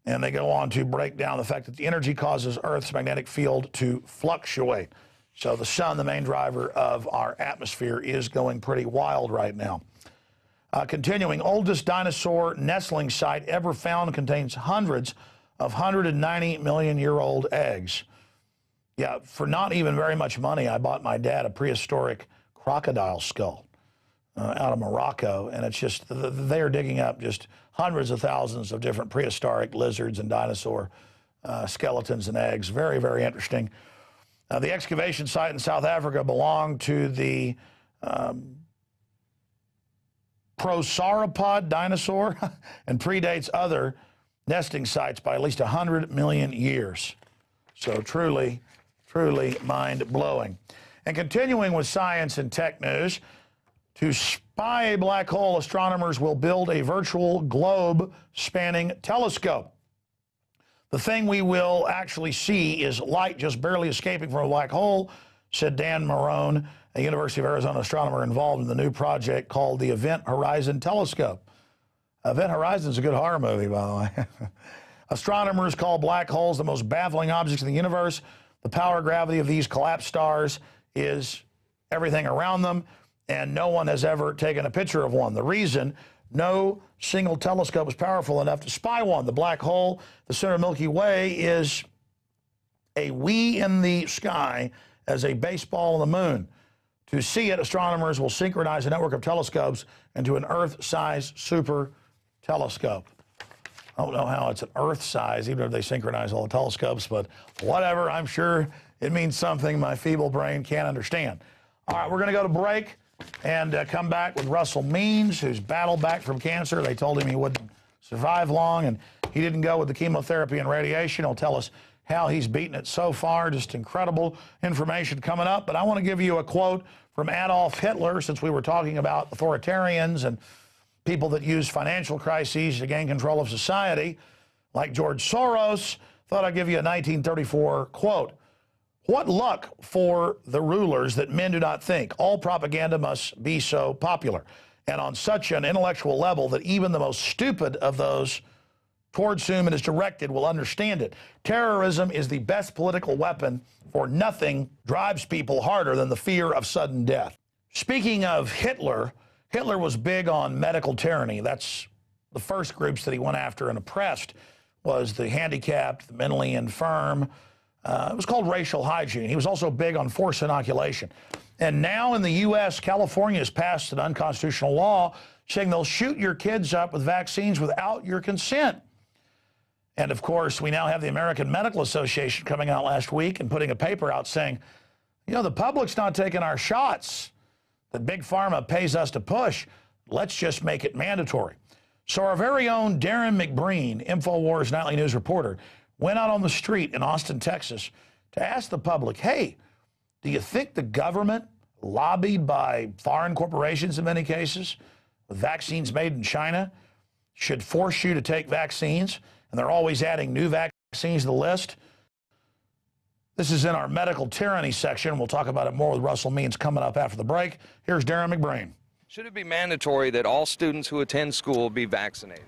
B: And they go on to break down the fact that the energy causes Earth's magnetic field to fluctuate. So the sun, the main driver of our atmosphere, is going pretty wild right now. Continuing, oldest dinosaur nestling site ever found contains hundreds of 190 million-year-old eggs. Yeah, for not even very much money, I bought my dad a prehistoric crocodile skull out of Morocco, and it's just, they are digging up just hundreds of thousands of different prehistoric lizards and dinosaur skeletons and eggs. Very, very interesting. The excavation site in South Africa belonged to the prosauropod dinosaur and predates other nesting sites by at least 100 million years. So truly, truly mind-blowing. And continuing with science and tech news, to spy a black hole, astronomers will build a virtual globe-spanning telescope. The thing we will actually see is light just barely escaping from a black hole, said Dan Marone, a University of Arizona astronomer involved in the new project called the Event Horizon Telescope. Event Horizon is a good horror movie, by the way. Astronomers call black holes the most baffling objects in the universe. The power gravity of these collapsed stars is everything around them, and no one has ever taken a picture of one. The reason: no single telescope is powerful enough to spy one. The black hole, the center of Milky Way, is a wee in the sky as a baseball on the moon. To see it, astronomers will synchronize a network of telescopes into an Earth-sized super telescope. I don't know how it's an Earth-size, even if they synchronize all the telescopes, but whatever. I'm sure it means something my feeble brain can't understand. All right, we're going to go to break and come back with Russell Means, who's battled back from cancer. They told him he wouldn't survive long, and he didn't go with the chemotherapy and radiation. He'll tell us how he's beaten it so far. Just incredible information coming up. But I want to give you a quote from Adolf Hitler, since we were talking about authoritarians and people that use financial crises to gain control of society, like George Soros. Thought I'd give you a 1934 quote. "What luck for the rulers that men do not think. All propaganda must be so popular, and on such an intellectual level that even the most stupid of those towards whom it is directed will understand it. Terrorism is the best political weapon, for nothing drives people harder than the fear of sudden death." Speaking of Hitler, Hitler was big on medical tyranny. That's the first groups that he went after and oppressed, was the handicapped, the mentally infirm. It was called racial hygiene. He was also big on forced inoculation. And now in the U.S., California has passed an unconstitutional law saying they'll shoot your kids up with vaccines without your consent. And, of course, we now have the American Medical Association coming out last week and putting a paper out saying, you know, the public's not taking our shots that Big Pharma pays us to push. Let's just make it mandatory. So our very own Darren McBreen, Infowars Nightly News reporter, went out on the street in Austin, Texas, to ask the public, hey, do you think the government, lobbied by foreign corporations in many cases, with vaccines made in China, should force you to take vaccines? And they're always adding new vaccines to the list. This is in our medical tyranny section. We'll talk about it more with Russell Means coming up after the break. Here's Darren McBreen.
J: Should it be mandatory that all students who attend school be vaccinated?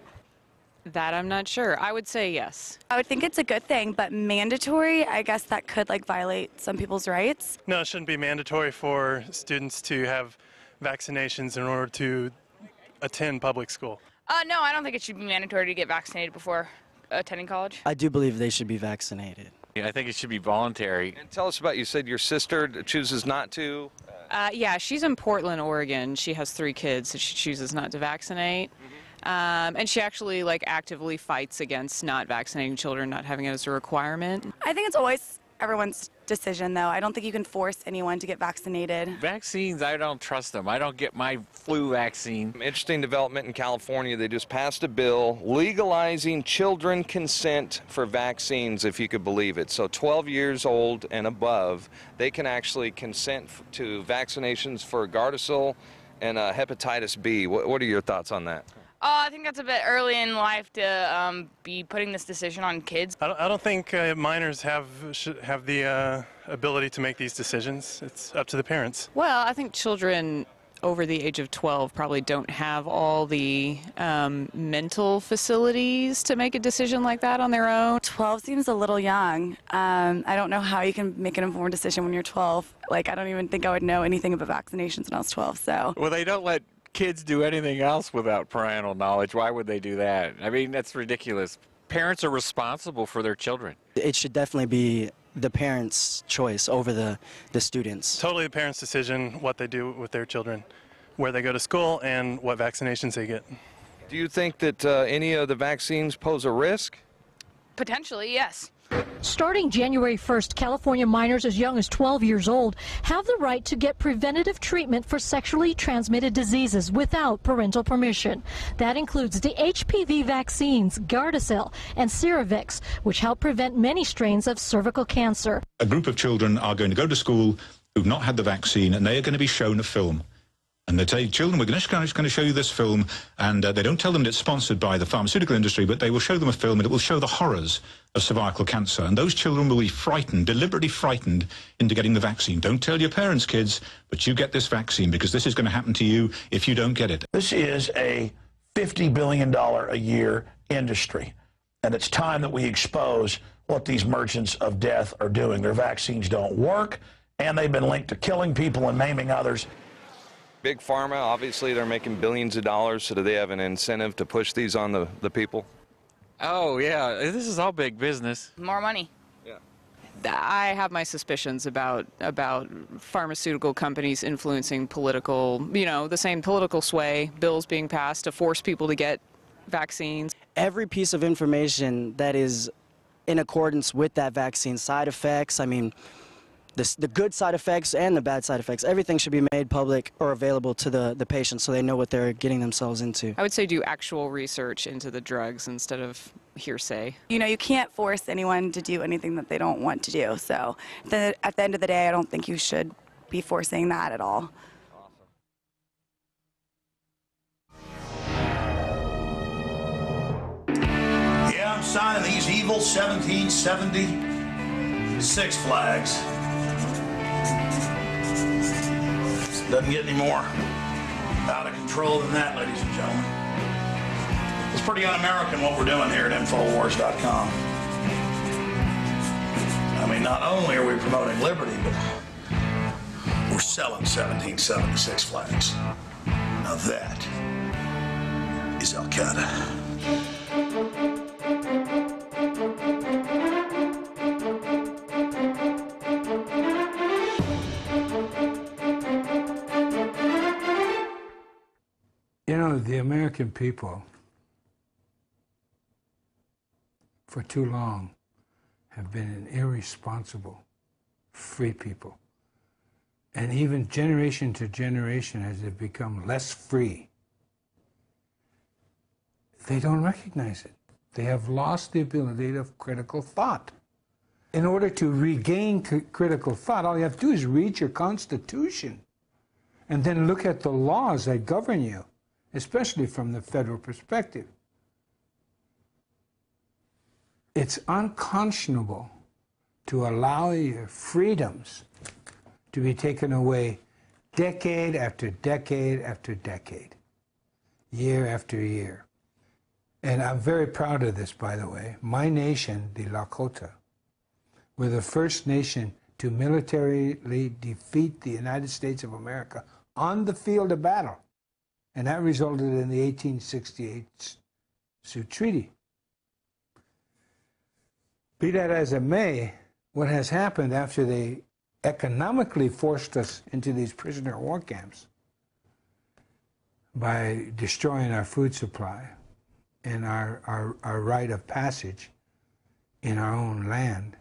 K: That I'm not sure. I would say yes.
L: I would think it's a good thing, but mandatory, I guess that could violate some people's rights.
M: No, it shouldn't be mandatory for students to have vaccinations in order to attend public school.
N: No, I don't think it should be mandatory to get vaccinated before attending college.
O: I do believe they should be vaccinated.
P: I think it should be voluntary.
J: And tell us about, you said your sister chooses not to.
K: Yeah, she's in Portland, Oregon. She has 3 kids, so she chooses not to vaccinate. And she actually actively fights against not vaccinating children, not having it as a requirement.
L: I think it's always everyone's decision, though. I don't think you can force anyone to get vaccinated.
P: Vaccines, I don't trust them. I don't get my flu vaccine.
J: Interesting development in California. They just passed a bill legalizing children consent for vaccines, if you could believe it. So 12 years old and above, they can actually consent to vaccinations for Gardasil and hepatitis B. What are your thoughts on that?
N: I think that's a bit early in life to be putting this decision on kids.
M: I don't think minors should have the ability to make these decisions. It's up to the parents.
K: Well, I think children over the age of 12 probably don't have all the mental facilities to make a decision like that on their own.
L: 12 seems a little young. I don't know how you can make an informed decision when you're 12. I don't even think I would know anything about vaccinations when I was 12. So.
P: Well, they don't let kids do anything else without parental knowledge. Why would they do that? I mean, that's ridiculous. Parents are responsible for their children.
O: It should definitely be the parents' choice over the students.
M: Totally the parents' decision what they do with their children, where they go to school, and what vaccinations they get.
J: Do you think that any of the vaccines pose a risk?
N: Potentially, yes.
Q: Starting January 1st, California minors as young as 12 years old have the right to get preventative treatment for sexually transmitted diseases without parental permission. That includes the HPV vaccines, Gardasil and Cervarix, which help prevent many strains of cervical cancer.
R: A group of children are going to go to school who've not had the vaccine, and they are going to be shown a film. And they say, children, we're just going to show you this film, and they don't tell them that it's sponsored by the pharmaceutical industry, but they will show them a film, and it will show the horrors of cervical cancer. And those children will be frightened, deliberately frightened, into getting the vaccine. Don't tell your parents, kids, but you get this vaccine, because this is going to happen to you if you don't get it.
B: This is a $50 billion a year industry, and it's time that we expose what these merchants of death are doing. Their vaccines don't work, and they've been linked to killing people and maiming others.
J: Big Pharma, obviously they're making billions of dollars, so do they have an incentive to push these on the people?
P: Oh, yeah, this is all big business.
N: More money.
J: Yeah.
K: I have my suspicions about pharmaceutical companies influencing political, the same political sway, bills being passed to force people to get vaccines.
O: Every piece of information that is in accordance with that vaccine, side effects, the good side effects and the bad side effects, everything should be made public or available to the patient so they know what they're getting themselves into.
K: I would say do actual research into the drugs instead of hearsay.
L: You can't force anyone to do anything that they don't want to do. So at the end of the day, I don't think you should be forcing that at all.
B: Yeah, I'm signing these evil 1776 flags. Doesn't get any more out of control than that, ladies and gentlemen. It's pretty un-American what we're doing here at Infowars.com. Not only are we promoting liberty, but we're selling 1776 flags. Now that is Al-Qaeda.
S: The American people, for too long, have been an irresponsible, free people. And even generation to generation, as they've become less free, they don't recognize it. They have lost the ability of critical thought. In order to regain critical thought, all you have to do is read your Constitution and then look at the laws that govern you, especially from the federal perspective. It's unconscionable to allow your freedoms to be taken away decade after decade after decade, year after year. And I'm very proud of this, by the way. My nation, the Lakota, were the first nation to militarily defeat the United States of America on the field of battle. And that resulted in the 1868 Sioux Treaty. Be that as it may, what has happened after they economically forced us into these prisoner of war camps by destroying our food supply and our right of passage in our own land,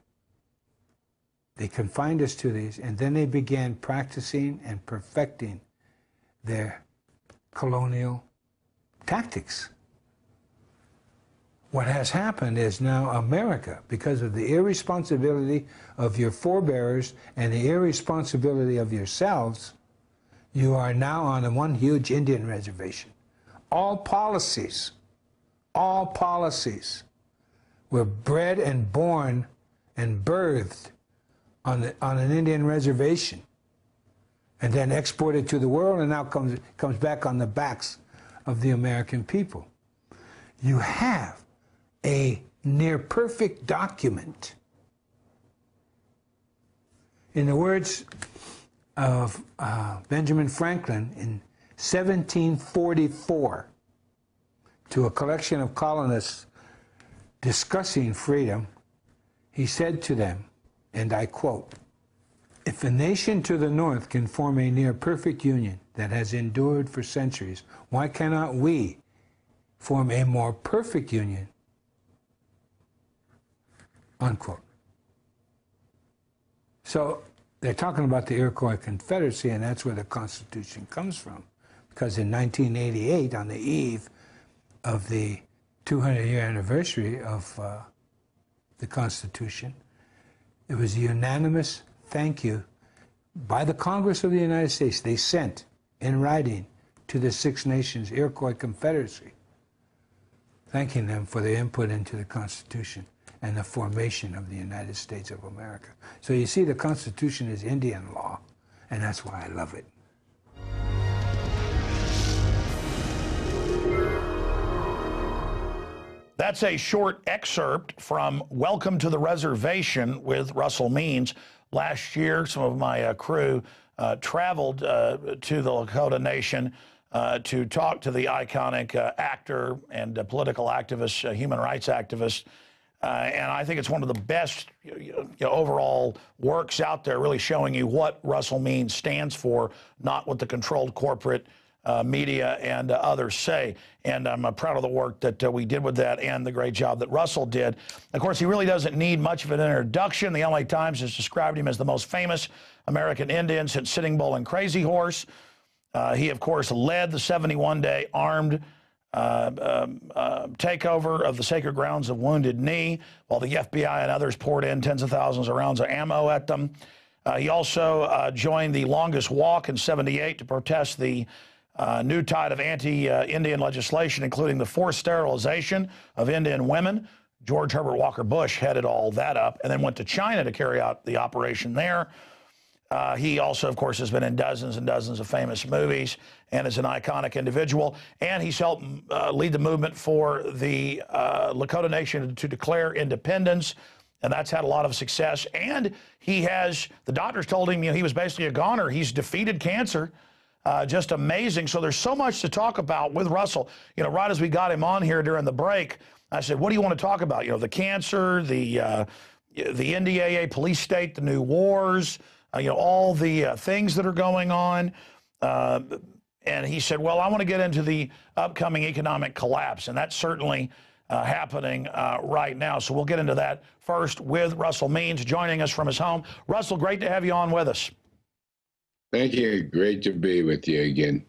S: they confined us to these, and then they began practicing and perfecting their colonial tactics. What has happened is now America, because of the irresponsibility of your forebears and the irresponsibility of yourselves, you are now on a one huge Indian reservation. All policies were bred and born and birthed on an Indian reservation, and then exported to the world, and now comes back on the backs of the American people. You have a near-perfect document. In the words of Benjamin Franklin in 1744, to a collection of colonists discussing freedom, he said to them, and I quote, "If a nation to the north can form a near-perfect union that has endured for centuries, why cannot we form a more perfect union unquote. So they're talking about the Iroquois Confederacy, and that's where the Constitution comes from. Because in 1988, on the eve of the 200-year anniversary of the Constitution, it was a unanimous thank you by the Congress of the United States. They sent in writing to the Six Nations Iroquois Confederacy, thanking them for their input into the Constitution and the formation of the United States of America. So you see, the Constitution is Indian law, and that's why I love it.
B: That's a short excerpt from Welcome to the Reservation with Russell Means. Last year, some of my crew traveled to the Lakota Nation to talk to the iconic actor and political activist, human rights activist. And I think it's one of the best overall works out there, really showing you what Russell Means stands for, not what the controlled corporate media and others say. And I'm proud of the work that we did with that and the great job that Russell did. Of course, he really doesn't need much of an introduction. The LA Times has described him as the most famous American Indian since Sitting Bull and Crazy Horse. He, of course, led the 71-day armed takeover of the sacred grounds of Wounded Knee, while the FBI and others poured in tens of thousands of rounds of ammo at them. He also joined the longest walk in '78 to protest the new tide of anti-Indian legislation, including the forced sterilization of Indian women. George Herbert Walker Bush headed all that up and then went to China to carry out the operation there. He also, of course, has been in dozens and dozens of famous movies and is an iconic individual. And he's helped lead the movement for the Lakota Nation to declare independence. And that's had a lot of success. And he has, the doctors told him, he was basically a goner. He's defeated cancer. Just amazing. So there's so much to talk about with Russell. Right as we got him on here during the break, I said, what do you want to talk about? The cancer, the NDAA police state, the new wars, all the things that are going on. And he said, well, I want to get into the upcoming economic collapse. And that's certainly happening right now. So we'll get into that first with Russell Means joining us from his home. Russell, great to have you on with us.
T: Thank you. Great to be with you again.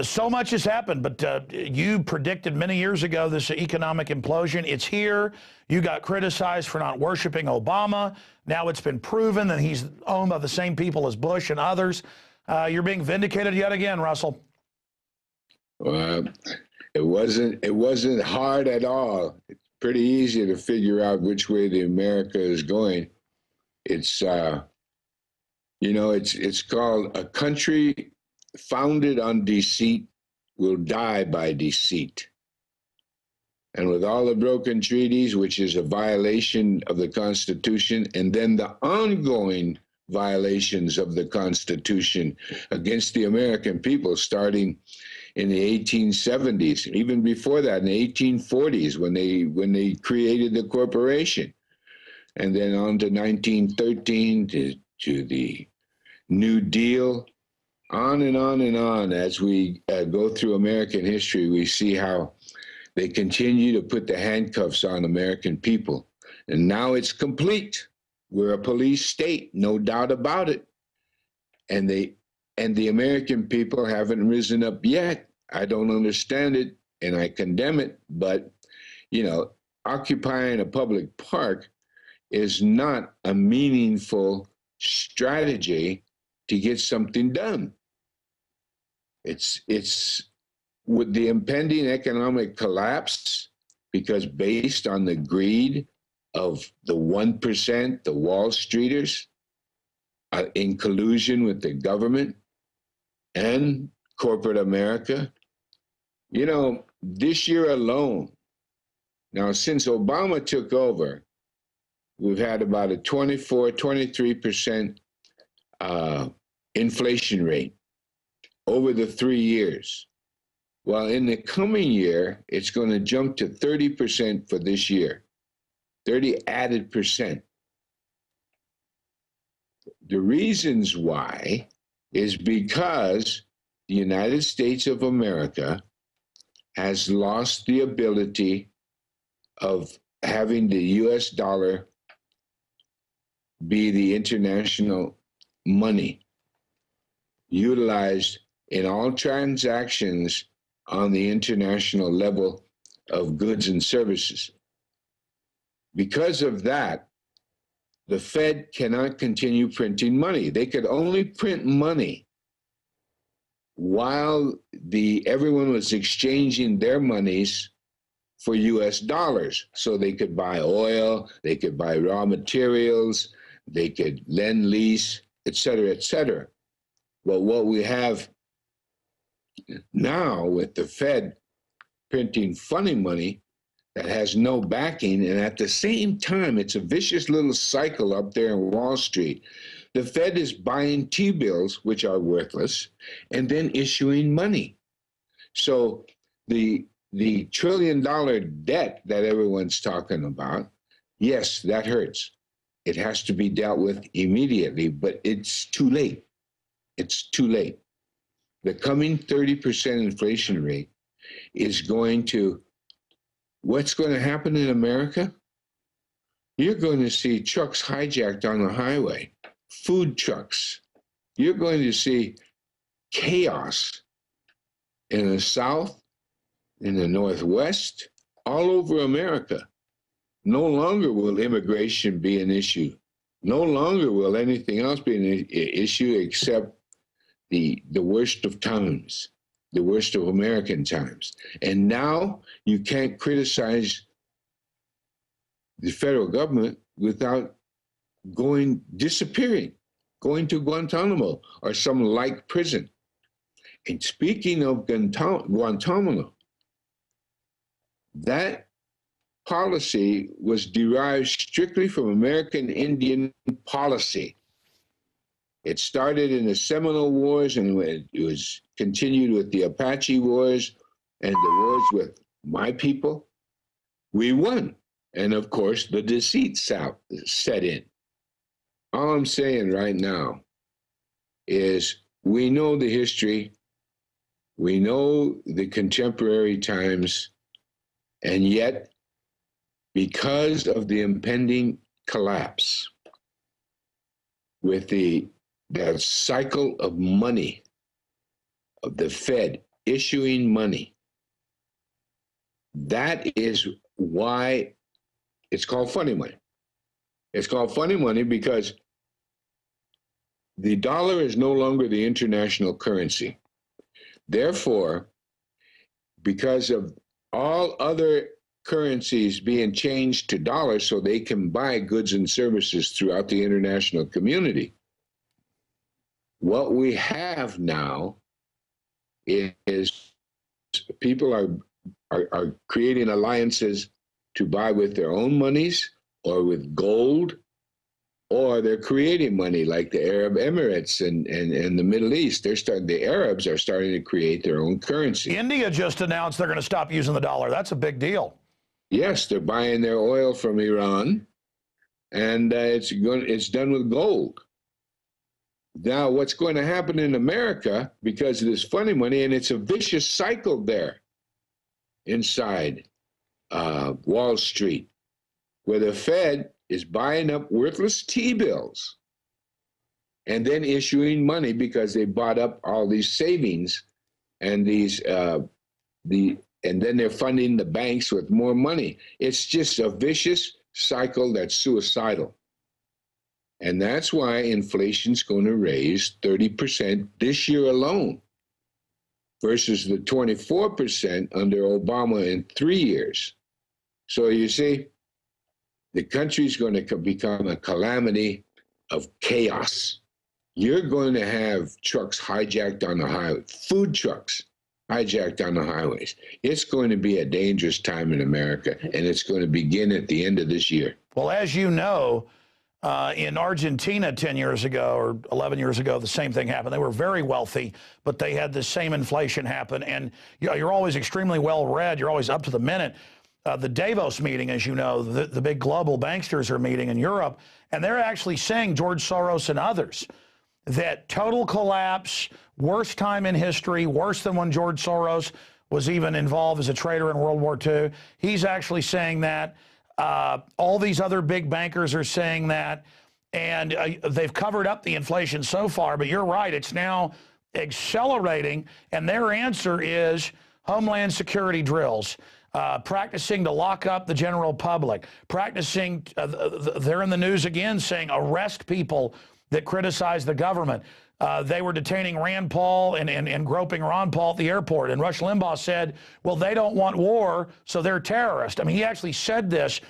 B: So much has happened, but you predicted many years ago this economic implosion. It's here. You got criticized for not worshiping Obama. Now it's been proven that he's owned by the same people as Bush and others. You're being vindicated yet again, Russell.
T: Well, it wasn't hard at all. It's pretty easy to figure out which way the America is going. It's it's called a country founded on deceit will die by deceit. And with all the broken treaties, which is a violation of the Constitution, and then the ongoing violations of the Constitution against the American people, starting in the 1870s, even before that, in the 1840s, when they created the corporation, and then on to 1913 to the New Deal, on and on and on. As we go through American history, we see how they continue to put the handcuffs on American people. And now it's complete. We're a police state, no doubt about it. And the American people haven't risen up yet. I don't understand it, and I condemn it. But, occupying a public park is not a meaningful strategy to get something done. It's with the impending economic collapse, because based on the greed of the 1%, the Wall Streeters, in collusion with the government and corporate America, this year alone, now since Obama took over, we've had about a 23% inflation rate over the 3 years. Well, in the coming year, it's going to jump to 30% for this year, 30 added percent. The reasons why is because the United States of America has lost the ability of having the U.S. dollar be the international money utilized in all transactions on the international level of goods and services. Because of that, the Fed cannot continue printing money. They could only print money while everyone was exchanging their monies for U.S. dollars. So they could buy oil, they could buy raw materials, they could lend, lease, et cetera, et cetera. But what we have now with the Fed printing funny money that has no backing, and at the same time, it's a vicious little cycle up there in Wall Street. The Fed is buying T-bills, which are worthless, and then issuing money. So the $1 trillion debt that everyone's talking about, yes, that hurts. It has to be dealt with immediately, but it's too late. It's too late. The coming 30% inflation rate is what's going to happen in America? You're going to see trucks hijacked on the highway, food trucks. You're going to see chaos in the South, in the Northwest, all over America. No longer will immigration be an issue. No longer will anything else be an issue except the worst of times, the worst of American times. And now you can't criticize the federal government without disappearing, going to Guantanamo or some like prison. And speaking of Guantanamo, that policy was derived strictly from American Indian policy. It started in the Seminole Wars, and it was continued with the Apache Wars and the wars with my people. We won. And of course, the deceit set in. All I'm saying right now is we know the history, we know the contemporary times, and yet, because of the impending collapse, with that cycle of money, of the Fed issuing money, that is why it's called funny money. It's called funny money because the dollar is no longer the international currency. Therefore, because of all other currencies being changed to dollars so they can buy goods and services throughout the international community, what we have now is people are creating alliances to buy with their own monies or with gold, or they're creating money like the Arab Emirates and the Middle East. The Arabs are starting to create their own currency.
B: India just announced they're going to stop using the dollar. That's a big deal.
T: Yes, they're buying their oil from Iran, and it's done with gold. Now, what's going to happen in America, because of this funny money, and it's a vicious cycle there inside Wall Street, where the Fed is buying up worthless T-bills and then issuing money because they bought up all these savings and and then they're funding the banks with more money. It's just a vicious cycle that's suicidal. And that's why inflation's going to raise 30% this year alone versus the 24% under Obama in 3 years. So you see, the country's going to become a calamity of chaos. You're going to have trucks hijacked on the highway, food trucks hijacked on the highways. It's going to be a dangerous time in America, and it's going to begin at the end of this year.
B: Well, as you know, in Argentina 10 years ago or 11 years ago, the same thing happened. They were very wealthy, but they had the same inflation happen. And you're always extremely well read. You're always up to the minute. The Davos meeting, as you know, the big global banksters are meeting in Europe, and they're actually saying, George Soros and others, that total collapse, worst time in history, worse than when George Soros was even involved as a trader in World War II. He's actually saying that All these other big bankers are saying that, and they've covered up the inflation so far, but you're right, it's now accelerating, and their answer is Homeland Security drills, practicing to lock up the general public, practicing, they're in the news again saying arrest people that criticize the government. They were detaining Rand Paul and groping Ron Paul at the airport. And Rush Limbaugh said, well, they don't want war, so they're terrorists. I mean, he actually said this.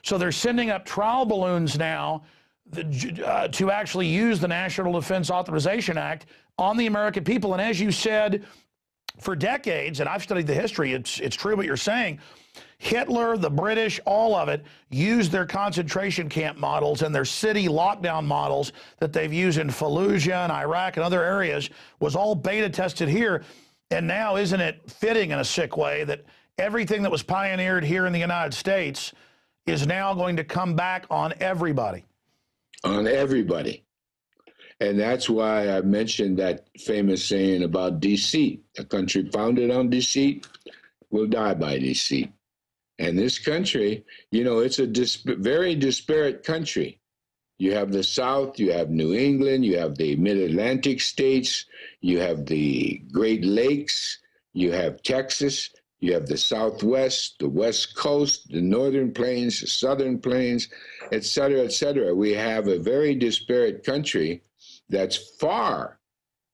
B: So they're sending up trial balloons now to actually use the National Defense Authorization Act on the American people. And as you said, for decades, and I've studied the history, it's true what you're saying, Hitler, the British, all of it, used their concentration camp models and their city lockdown models that they've used in Fallujah and Iraq and other areas, was all beta tested here. And now, isn't it fitting in a sick way that everything that was pioneered here in the United States is now going to come back on everybody?
T: On everybody. And that's why I mentioned that famous saying about deceit. A country founded on deceit will die by deceit. And this country, you know, it's a very disparate country. You have the South, you have New England, you have the Mid-Atlantic states, you have the Great Lakes, you have Texas, you have the Southwest, the West Coast, the Northern Plains, the Southern Plains, et cetera, et cetera. We have a very disparate country that's far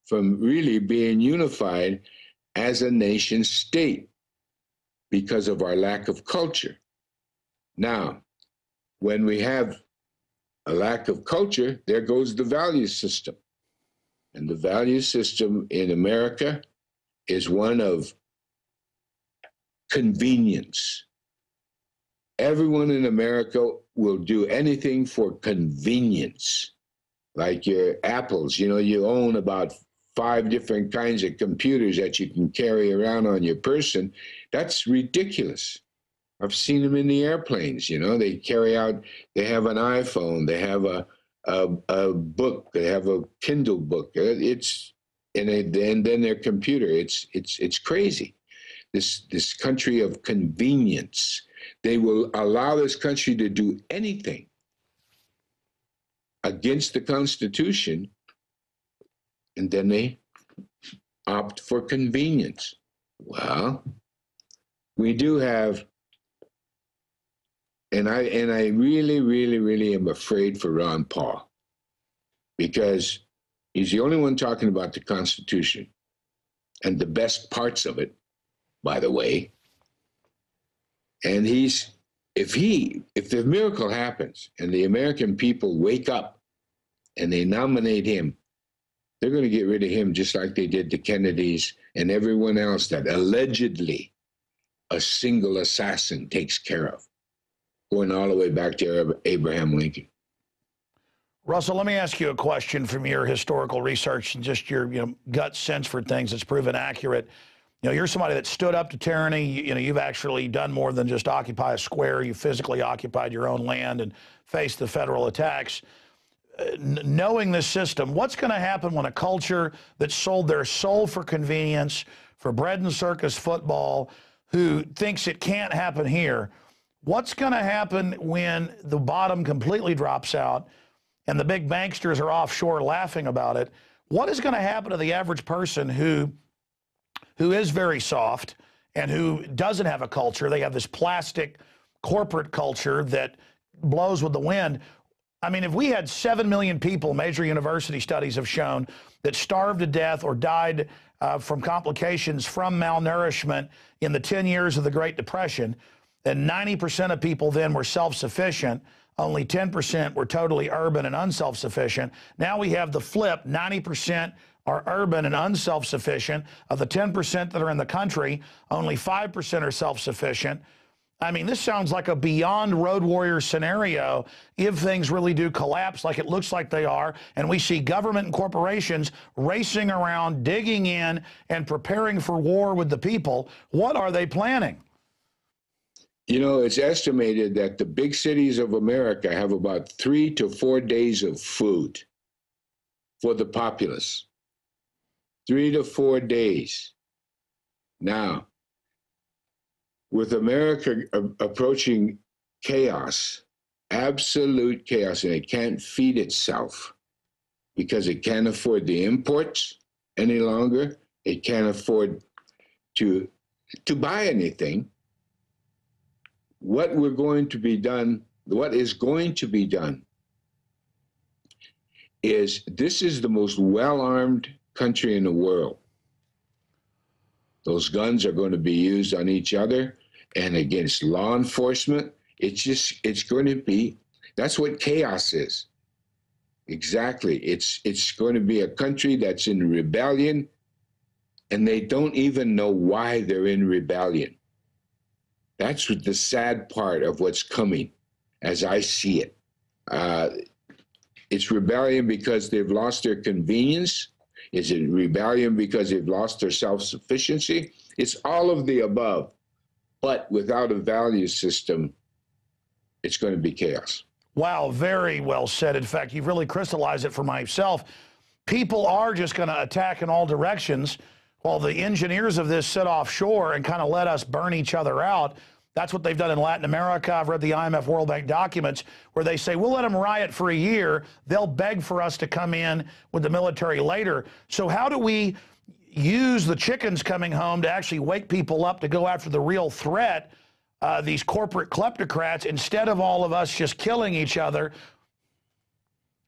T: from really being unified as a nation state because of our lack of culture. Now, when we have a lack of culture, there goes the value system. And the value system in America is one of convenience. Everyone in America will do anything for convenience. Like your Apples, you know, you own about 5 different kinds of computers that you can carry around on your person. That's ridiculous. I've seen them in the airplanes, you know, they carry out, they have an iPhone, they have a book, they have a Kindle book. And then their computer. It's crazy. This country of convenience. They will allow this country to do anything against the Constitution, and then they opt for convenience. Well, we do have, and I really, really, really am afraid for Ron Paul, because he's the only one talking about the Constitution and the best parts of it, by the way. And if the miracle happens and the American people wake up and they nominate him, they're going to get rid of him just like they did the Kennedys and everyone else that allegedly a single assassin takes care of, going all the way back to Abraham Lincoln.
B: Russell, let me ask you a question from your historical research and just your gut sense for things that's proven accurate. You know, you're somebody that stood up to tyranny. You've actually done more than just occupy a square. You physically occupied your own land and faced the federal attacks. Knowing this system, what's going to happen when a culture that sold their soul for convenience, for bread and circus football, who thinks it can't happen here, what's going to happen when the bottom completely drops out and the big banksters are offshore laughing about it? What is going to happen to the average person who is very soft and who doesn't have a culture? They have this plastic corporate culture that blows with the wind. I mean, if we had 7 million people, major university studies have shown, that starved to death or died from complications from malnourishment in the 10 years of the Great Depression, and 90% of people then were self-sufficient, only 10% were totally urban and unself-sufficient. Now we have the flip, 90% are urban and unself-sufficient. Of the 10% that are in the country, only 5% are self-sufficient. I mean, this sounds like a beyond Road Warrior scenario if things really do collapse like it looks like they are, and we see government and corporations racing around, digging in, and preparing for war with the people. What are they planning?
T: You know, it's estimated that the big cities of America have about 3 to 4 days of food for the populace. 3 to 4 days. Now, with America approaching chaos, absolute chaos, and it can't feed itself because it can't afford the imports any longer. It can't afford to buy anything. What is going to be done is this is the most well-armed country in the world. Those guns are going to be used on each other and against law enforcement. It's going to be, that's what chaos is. Exactly. It's going to be a country that's in rebellion, and they don't even know why they're in rebellion. That's the sad part of what's coming, as I see it. It's rebellion because they've lost their convenience. Is it rebellion because they've lost their self-sufficiency? It's all of the above. But without a value system, it's going to be chaos.
B: Wow, very well said. In fact, you've really crystallized it for myself. People are just going to attack in all directions while the engineers of this sit offshore and kind of let us burn each other out. That's what they've done in Latin America. I've read the IMF World Bank documents where they say, we'll let them riot for a year. They'll beg for us to come in with the military later. So how do we use the chickens coming home to actually wake people up to go after the real threat, these corporate kleptocrats, instead of all of us just killing each other?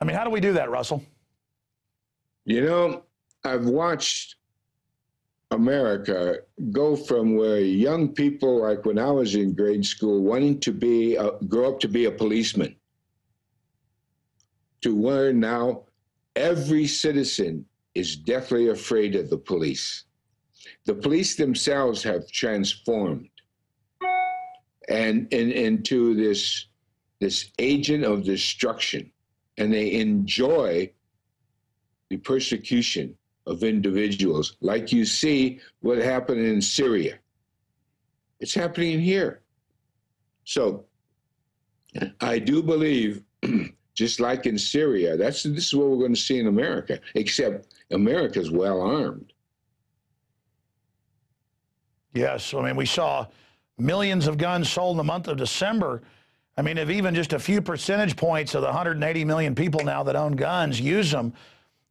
B: I mean, how do we do that, Russell?
T: You know, I've watched America go from where young people, like when I was in grade school, wanting to be grow up to be a policeman, to where now every citizen is deathly afraid of the police. The police themselves have transformed and into this agent of destruction, and they enjoy the persecution of individuals, like you see what happened in Syria. It's happening here. So I do believe, just like in Syria, this is what we're going to see in America, except America's well armed.
B: Yes, I mean, we saw millions of guns sold in the month of December. I mean, if even just a few percentage points of the 180 million people now that own guns use them,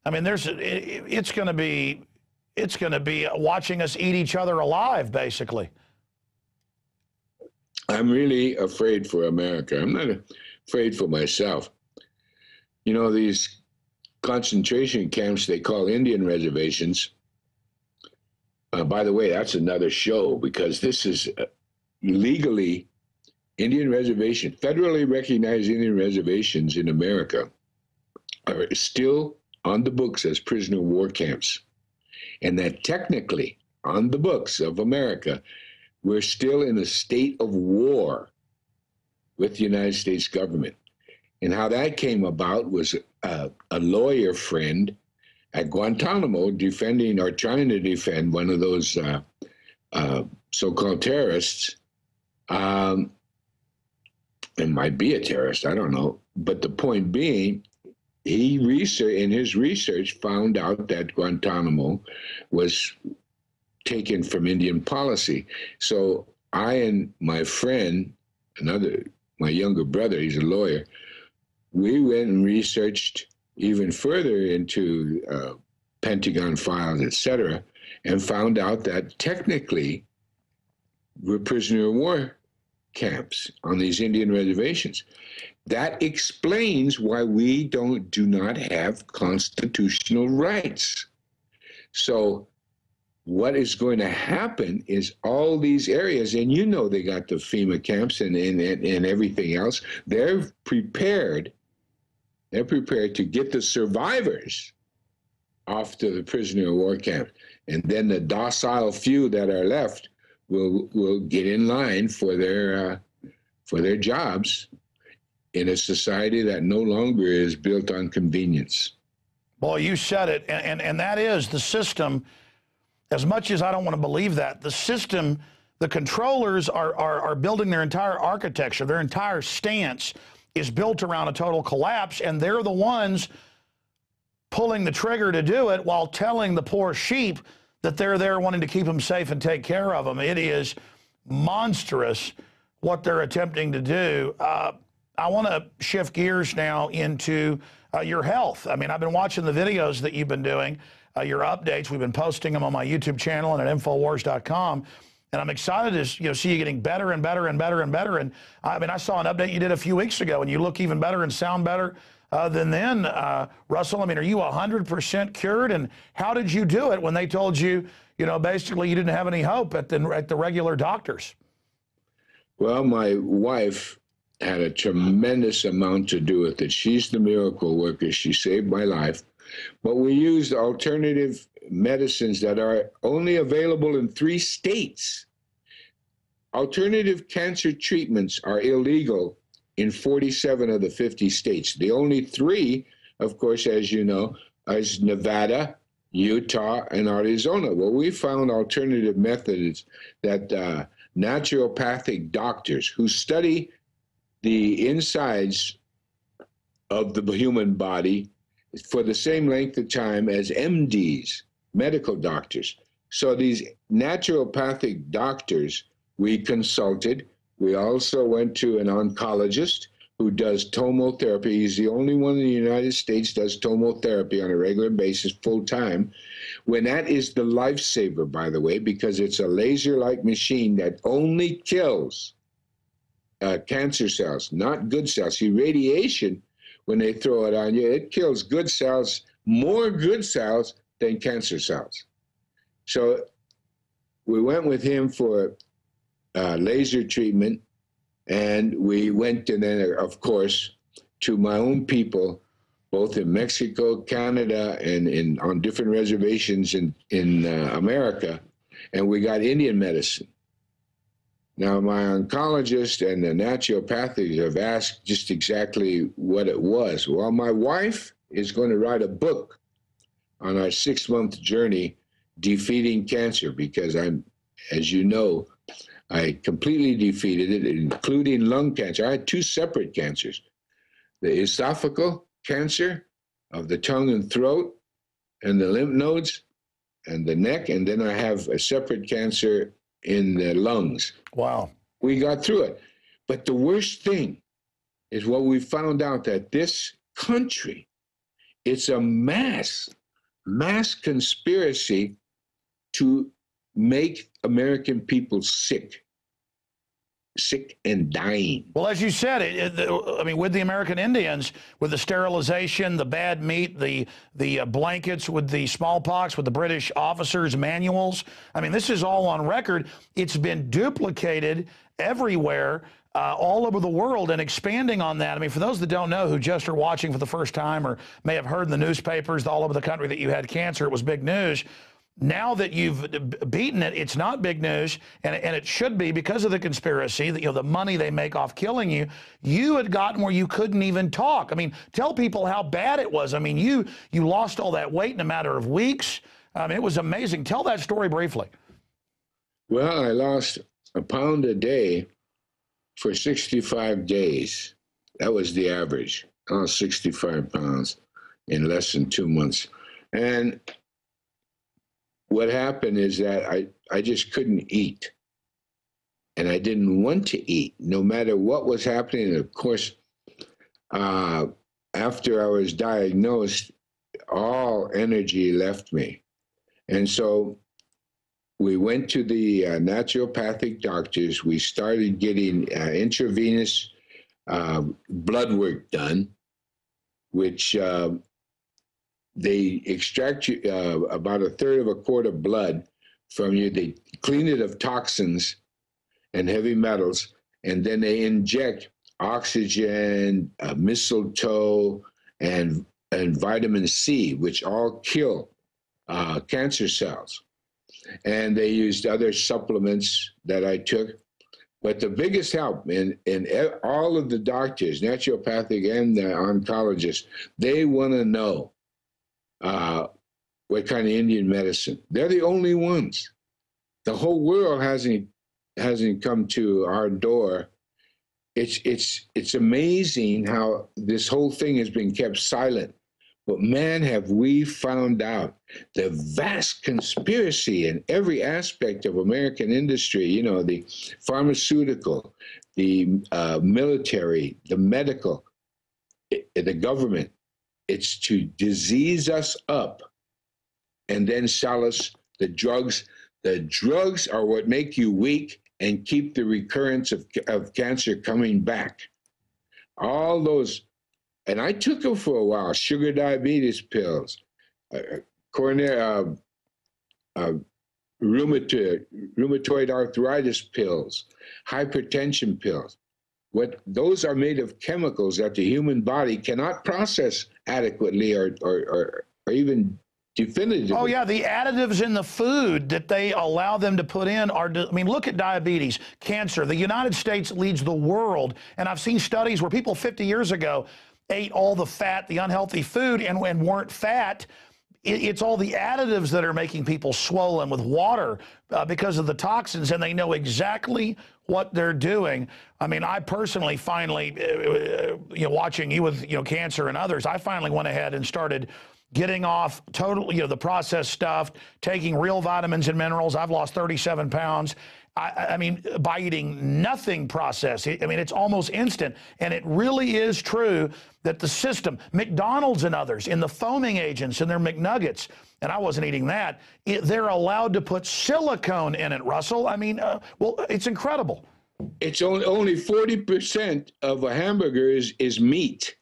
B: I mean, it's going to be watching us eat each other alive, basically.
T: I'm really afraid for America. I'm not afraid for myself. You know, these concentration camps they call Indian reservations. By the way, that's another show, because this is legally Indian reservation, federally recognized Indian reservations in America are still on the books as prisoner of war camps. And that technically, on the books of America, we're still in a state of war with the United States government. And how that came about was a lawyer friend at Guantanamo defending or trying to defend one of those so-called terrorists. It might be a terrorist, I don't know. But the point being, he in his research found out that Guantanamo was taken from Indian policy. So I and my friend, my younger brother, he's a lawyer, we went and researched even further into Pentagon files, etc., and found out that technically we're prisoner of war camps on these Indian reservations. That explains why we do not have constitutional rights. So what is going to happen is all these areas, and you know they got the FEMA camps and everything else, they're prepared to get the survivors off to the prisoner of war camp. And then the docile few that are left will get in line for their jobs in a society that no longer is built on convenience.
B: Boy, you said it, and that is the system. As much as I don't want to believe that, the system, the controllers are building their entire architecture, their entire stance is built around a total collapse, and they're the ones pulling the trigger to do it while telling the poor sheep that they're there wanting to keep them safe and take care of them. It is monstrous what they're attempting to do. I want to shift gears now into your health. I mean, I've been watching the videos that you've been doing, your updates. We've been posting them on my YouTube channel and at Infowars.com. And I'm excited to see you getting better and better and better and better. And I mean, I saw an update you did a few weeks ago, and you look even better and sound better than then. Russell, I mean, are you 100% cured? And how did you do it when they told you, basically you didn't have any hope at the regular doctors?
T: Well, my wife had a tremendous amount to do with it. She's the miracle worker. She saved my life. But we used alternative medicines that are only available in 3 states. Alternative cancer treatments are illegal in 47 of the 50 states. The only 3, of course, as you know, is Nevada, Utah, and Arizona. Well, we found alternative methods that naturopathic doctors who study the insides of the human body for the same length of time as MDs, medical doctors. So these naturopathic doctors, we consulted. We also went to an oncologist who does tomotherapy. He's the only one in the United States does tomotherapy on a regular basis, full time. When that is the lifesaver, by the way, because it's a laser-like machine that only kills cancer cells, not good cells. See, radiation, when they throw it on you, it kills good cells, more good cells than cancer cells. So we went with him for laser treatment, and we went, and then, of course, to my own people, both in Mexico, Canada, and on different reservations in America, and we got Indian medicine. Now, my oncologist and the naturopathic have asked just exactly what it was. Well, my wife is going to write a book on our 6-month journey defeating cancer, because as you know, I completely defeated it, including lung cancer. I had 2 separate cancers, the esophageal cancer of the tongue and throat and the lymph nodes and the neck, and then I have a separate cancer in the lungs.
B: Wow.
T: We got through it. But the worst thing is what we found out, that this country, it's a mass conspiracy to make American people sick and dying.
B: Well, as you said, I mean, with the American Indians, with the sterilization, the bad meat, the blankets with the smallpox, with the British officers' manuals, I mean, this is all on record. It's been duplicated everywhere, all over the world, and expanding on that. I mean, for those that don't know, who just are watching for the first time or may have heard in the newspapers all over the country that you had cancer, it was big news. Now that you've beaten it, it's not big news, and it should be, because of the conspiracy, that, the money they make off killing you. You had gotten where you couldn't even talk. I mean, tell people how bad it was. I mean, you lost all that weight in a matter of weeks. I mean, it was amazing. Tell that story briefly.
T: Well, I lost a pound a day for 65 days. That was the average. I lost 65 pounds in less than 2 months. And what happened is that I just couldn't eat. And I didn't want to eat, no matter what was happening. And of course, after I was diagnosed, all energy left me. And so we went to the naturopathic doctors. We started getting intravenous blood work done, which they extract you, about 1/3 of a quart of blood from you. They clean it of toxins and heavy metals, and then they inject oxygen, mistletoe, and vitamin C, which all kill cancer cells. And they used other supplements that I took. But the biggest help in all of the doctors, naturopathic and the oncologists, they want to know what kind of Indian medicine. They're the only ones. The whole world hasn't come to our door. It's amazing how this whole thing has been kept silent But man, have we found out the vast conspiracy in every aspect of American industry, you know, the pharmaceutical, the military, the medical, the government. It's to disease us up and then sell us the drugs. The drugs are what make you weak and keep the recurrence of cancer coming back. All those, and I took them for a while, sugar diabetes pills, rheumatoid arthritis pills, hypertension pills. What those are made of chemicals that the human body cannot process adequately or even definitively.
B: Oh, yeah, the additives in the food that they allow them to put in are, I mean, look at diabetes, cancer. The United States leads the world, and I've seen studies where people 50 years ago ate all the fat, the unhealthy food, and weren't fat. It's all the additives that are making people swollen with water because of the toxins, and they know exactly what they're doing. I mean, I personally finally, watching you with, cancer and others, I finally went ahead and started getting off totally, the processed stuff, taking real vitamins and minerals. I've lost 37 pounds. I mean, by eating nothing processed. I mean, it's almost instant. And it really is true that the system, McDonald's and others, in the foaming agents in their McNuggets, and I wasn't eating that, they're allowed to put silicone in it, Russell. I mean, well, it's incredible.
T: It's only 40% of a hamburger is meat.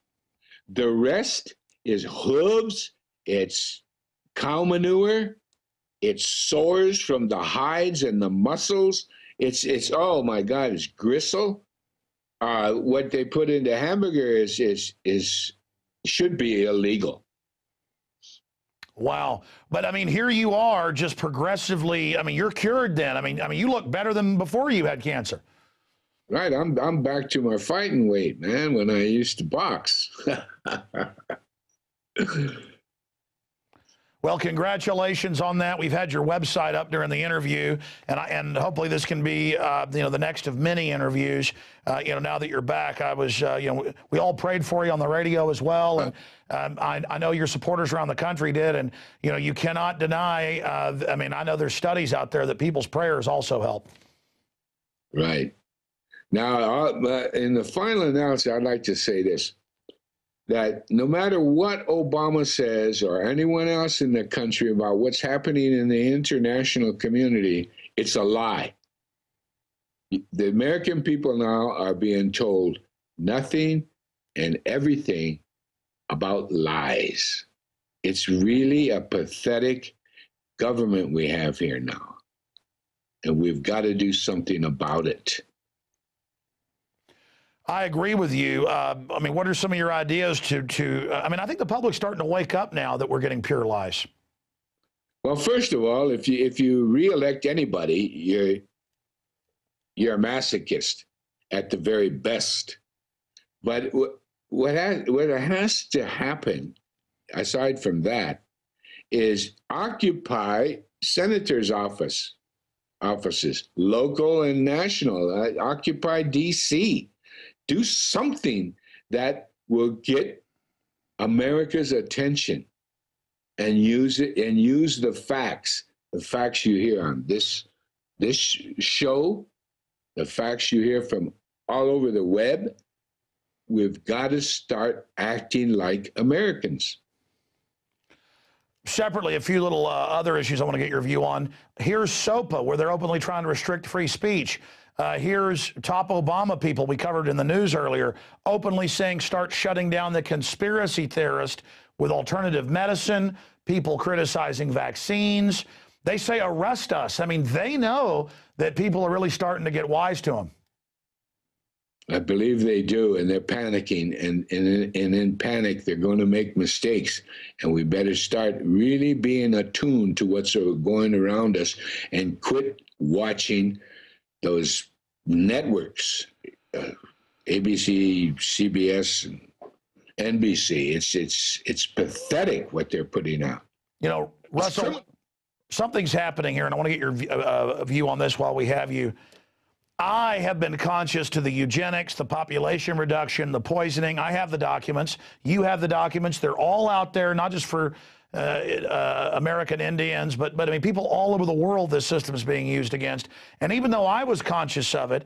T: The rest is hooves, it's cow manure, it's sores from the hides and the muscles. It's oh my God, it's gristle. What they put into hamburger should be illegal.
B: Wow. But I mean, here you are just progressively, I mean, you're cured then. I mean, you look better than before you had cancer.
T: Right. I'm back to my fighting weight, man, when I used to box.
B: Well, congratulations on that. We've had your website up during the interview, and hopefully this can be, the next of many interviews. Now that you're back, I was, we all prayed for you on the radio as well, and I know your supporters around the country did, and you cannot deny. I mean, I know there's studies out there that people's prayers also help.
T: Right. Now, in the final analysis, I'd like to say this. That no matter what Obama says or anyone else in the country about what's happening in the international community, it's a lie. The American people now are being told nothing and everything about lies. It's really a pathetic government we have here now, and we've got to do something about it.
B: I agree with you. I mean, what are some of your ideas I mean, I think the public's starting to wake up now that we're getting pure lies.
T: Well, first of all, if you reelect anybody, you're a masochist at the very best. But what has to happen, aside from that, is occupy senators' offices, local and national. Occupy D.C. Do something that will get America's attention and use the facts you hear on this show, the facts you hear from all over the web. We've got to start acting like Americans.
B: Separately, a few little other issues I want to get your view on. Here's SOPA, where they're openly trying to restrict free speech. Here's top Obama people we covered in the news earlier, openly saying start shutting down the conspiracy theorist with alternative medicine, people criticizing vaccines. They say arrest us. I mean, they know that people are really starting to get wise to them.
T: I believe they do, and they're panicking, and in panic, they're going to make mistakes, and we better start really being attuned to what's going around us and quit watching those networks, ABC, CBS, and NBC. It's pathetic what they're putting out.
B: Russell, something's happening here, and I want to get your view on this while we have you. I have been conscious to the eugenics, the population reduction, the poisoning. I have the documents. You have the documents. They're all out there, not just for American Indians, but I mean, people all over the world this system is being used against. And even though I was conscious of it,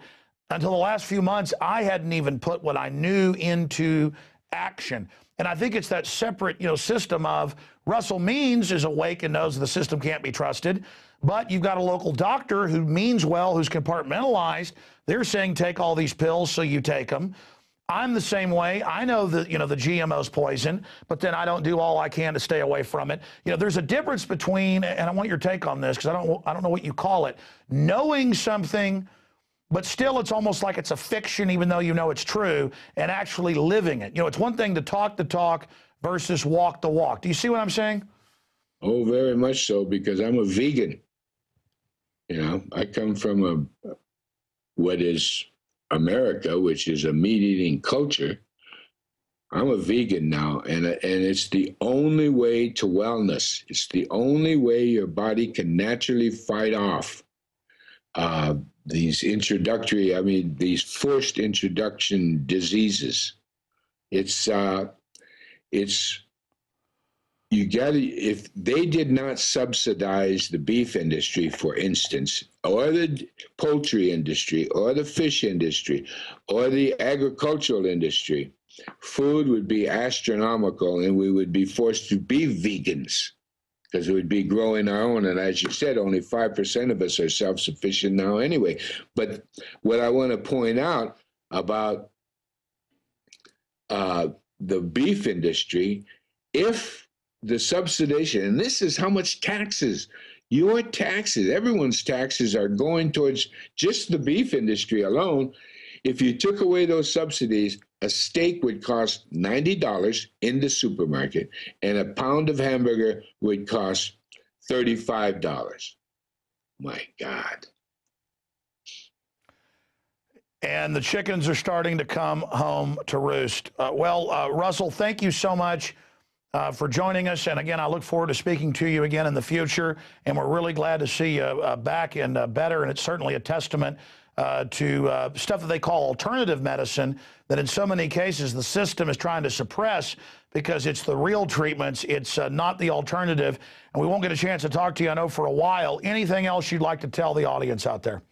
B: until the last few months, I hadn't even put what I knew into action. And I think it's that separate, system of Russell Means is awake and knows the system can't be trusted. But you've got a local doctor who means well, who's compartmentalized. They're saying take all these pills, so you take them. I'm the same way. I know that, the GMO's poison, but then I don't do all I can to stay away from it. There's a difference between, and I want your take on this because I don't know what you call it, knowing something, but still it's almost like it's a fiction even though you know it's true, and actually living it. It's one thing to talk the talk versus walk the walk. Do you see what I'm saying?
T: Oh, very much so, because I'm a vegan. I come from what is America, which is a meat-eating culture. I'm a vegan now, and it's the only way to wellness. It's the only way your body can naturally fight off these these forced introduction diseases. If they did not subsidize the beef industry, for instance, or the poultry industry, or the fish industry, or the agricultural industry, food would be astronomical, and we would be forced to be vegans because we would be growing our own. And as you said, only 5% of us are self-sufficient now anyway. But what I want to point out about the beef industry, if the subsidization, and this is how much taxes, your taxes, everyone's taxes are going towards just the beef industry alone. If you took away those subsidies, a steak would cost $90 in the supermarket, and a pound of hamburger would cost $35. My God.
B: And the chickens are starting to come home to roost. Russell, thank you so much for joining us. And again, I look forward to speaking to you again in the future. And we're really glad to see you back and better. And it's certainly a testament to stuff that they call alternative medicine that in so many cases the system is trying to suppress because it's the real treatments. It's not the alternative. And we won't get a chance to talk to you, I know, for a while. Anything else you'd like to tell the audience out there?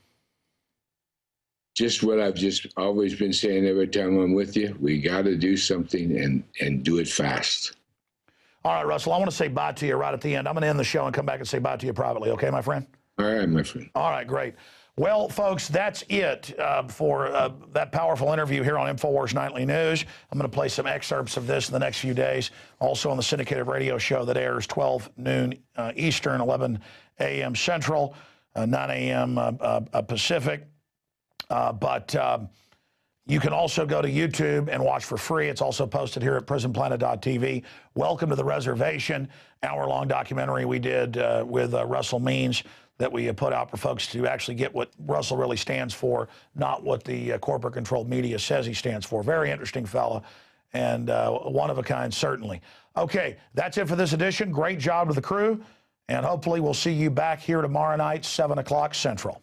T: Just what I've just always been saying every time I'm with you. We got to do something and do it fast.
B: All right, Russell, I want to say bye to you right at the end. I'm going to end the show and come back and say bye to you privately. Okay, my friend?
T: All right, my friend.
B: All right, great. Well, folks, that's it for that powerful interview here on Infowars Nightly News. I'm going to play some excerpts of this in the next few days, also on the syndicated radio show that airs 12 noon Eastern, 11 a.m. Central, 9 a.m. Pacific. You can also go to YouTube and watch for free. It's also posted here at prisonplanet.tv. Welcome to the Reservation, hour-long documentary we did with Russell Means that we put out for folks to actually get what Russell really stands for, not what the corporate-controlled media says he stands for. Very interesting fella, and one of a kind, certainly. Okay, that's it for this edition. Great job to the crew, and hopefully we'll see you back here tomorrow night, 7 o'clock Central.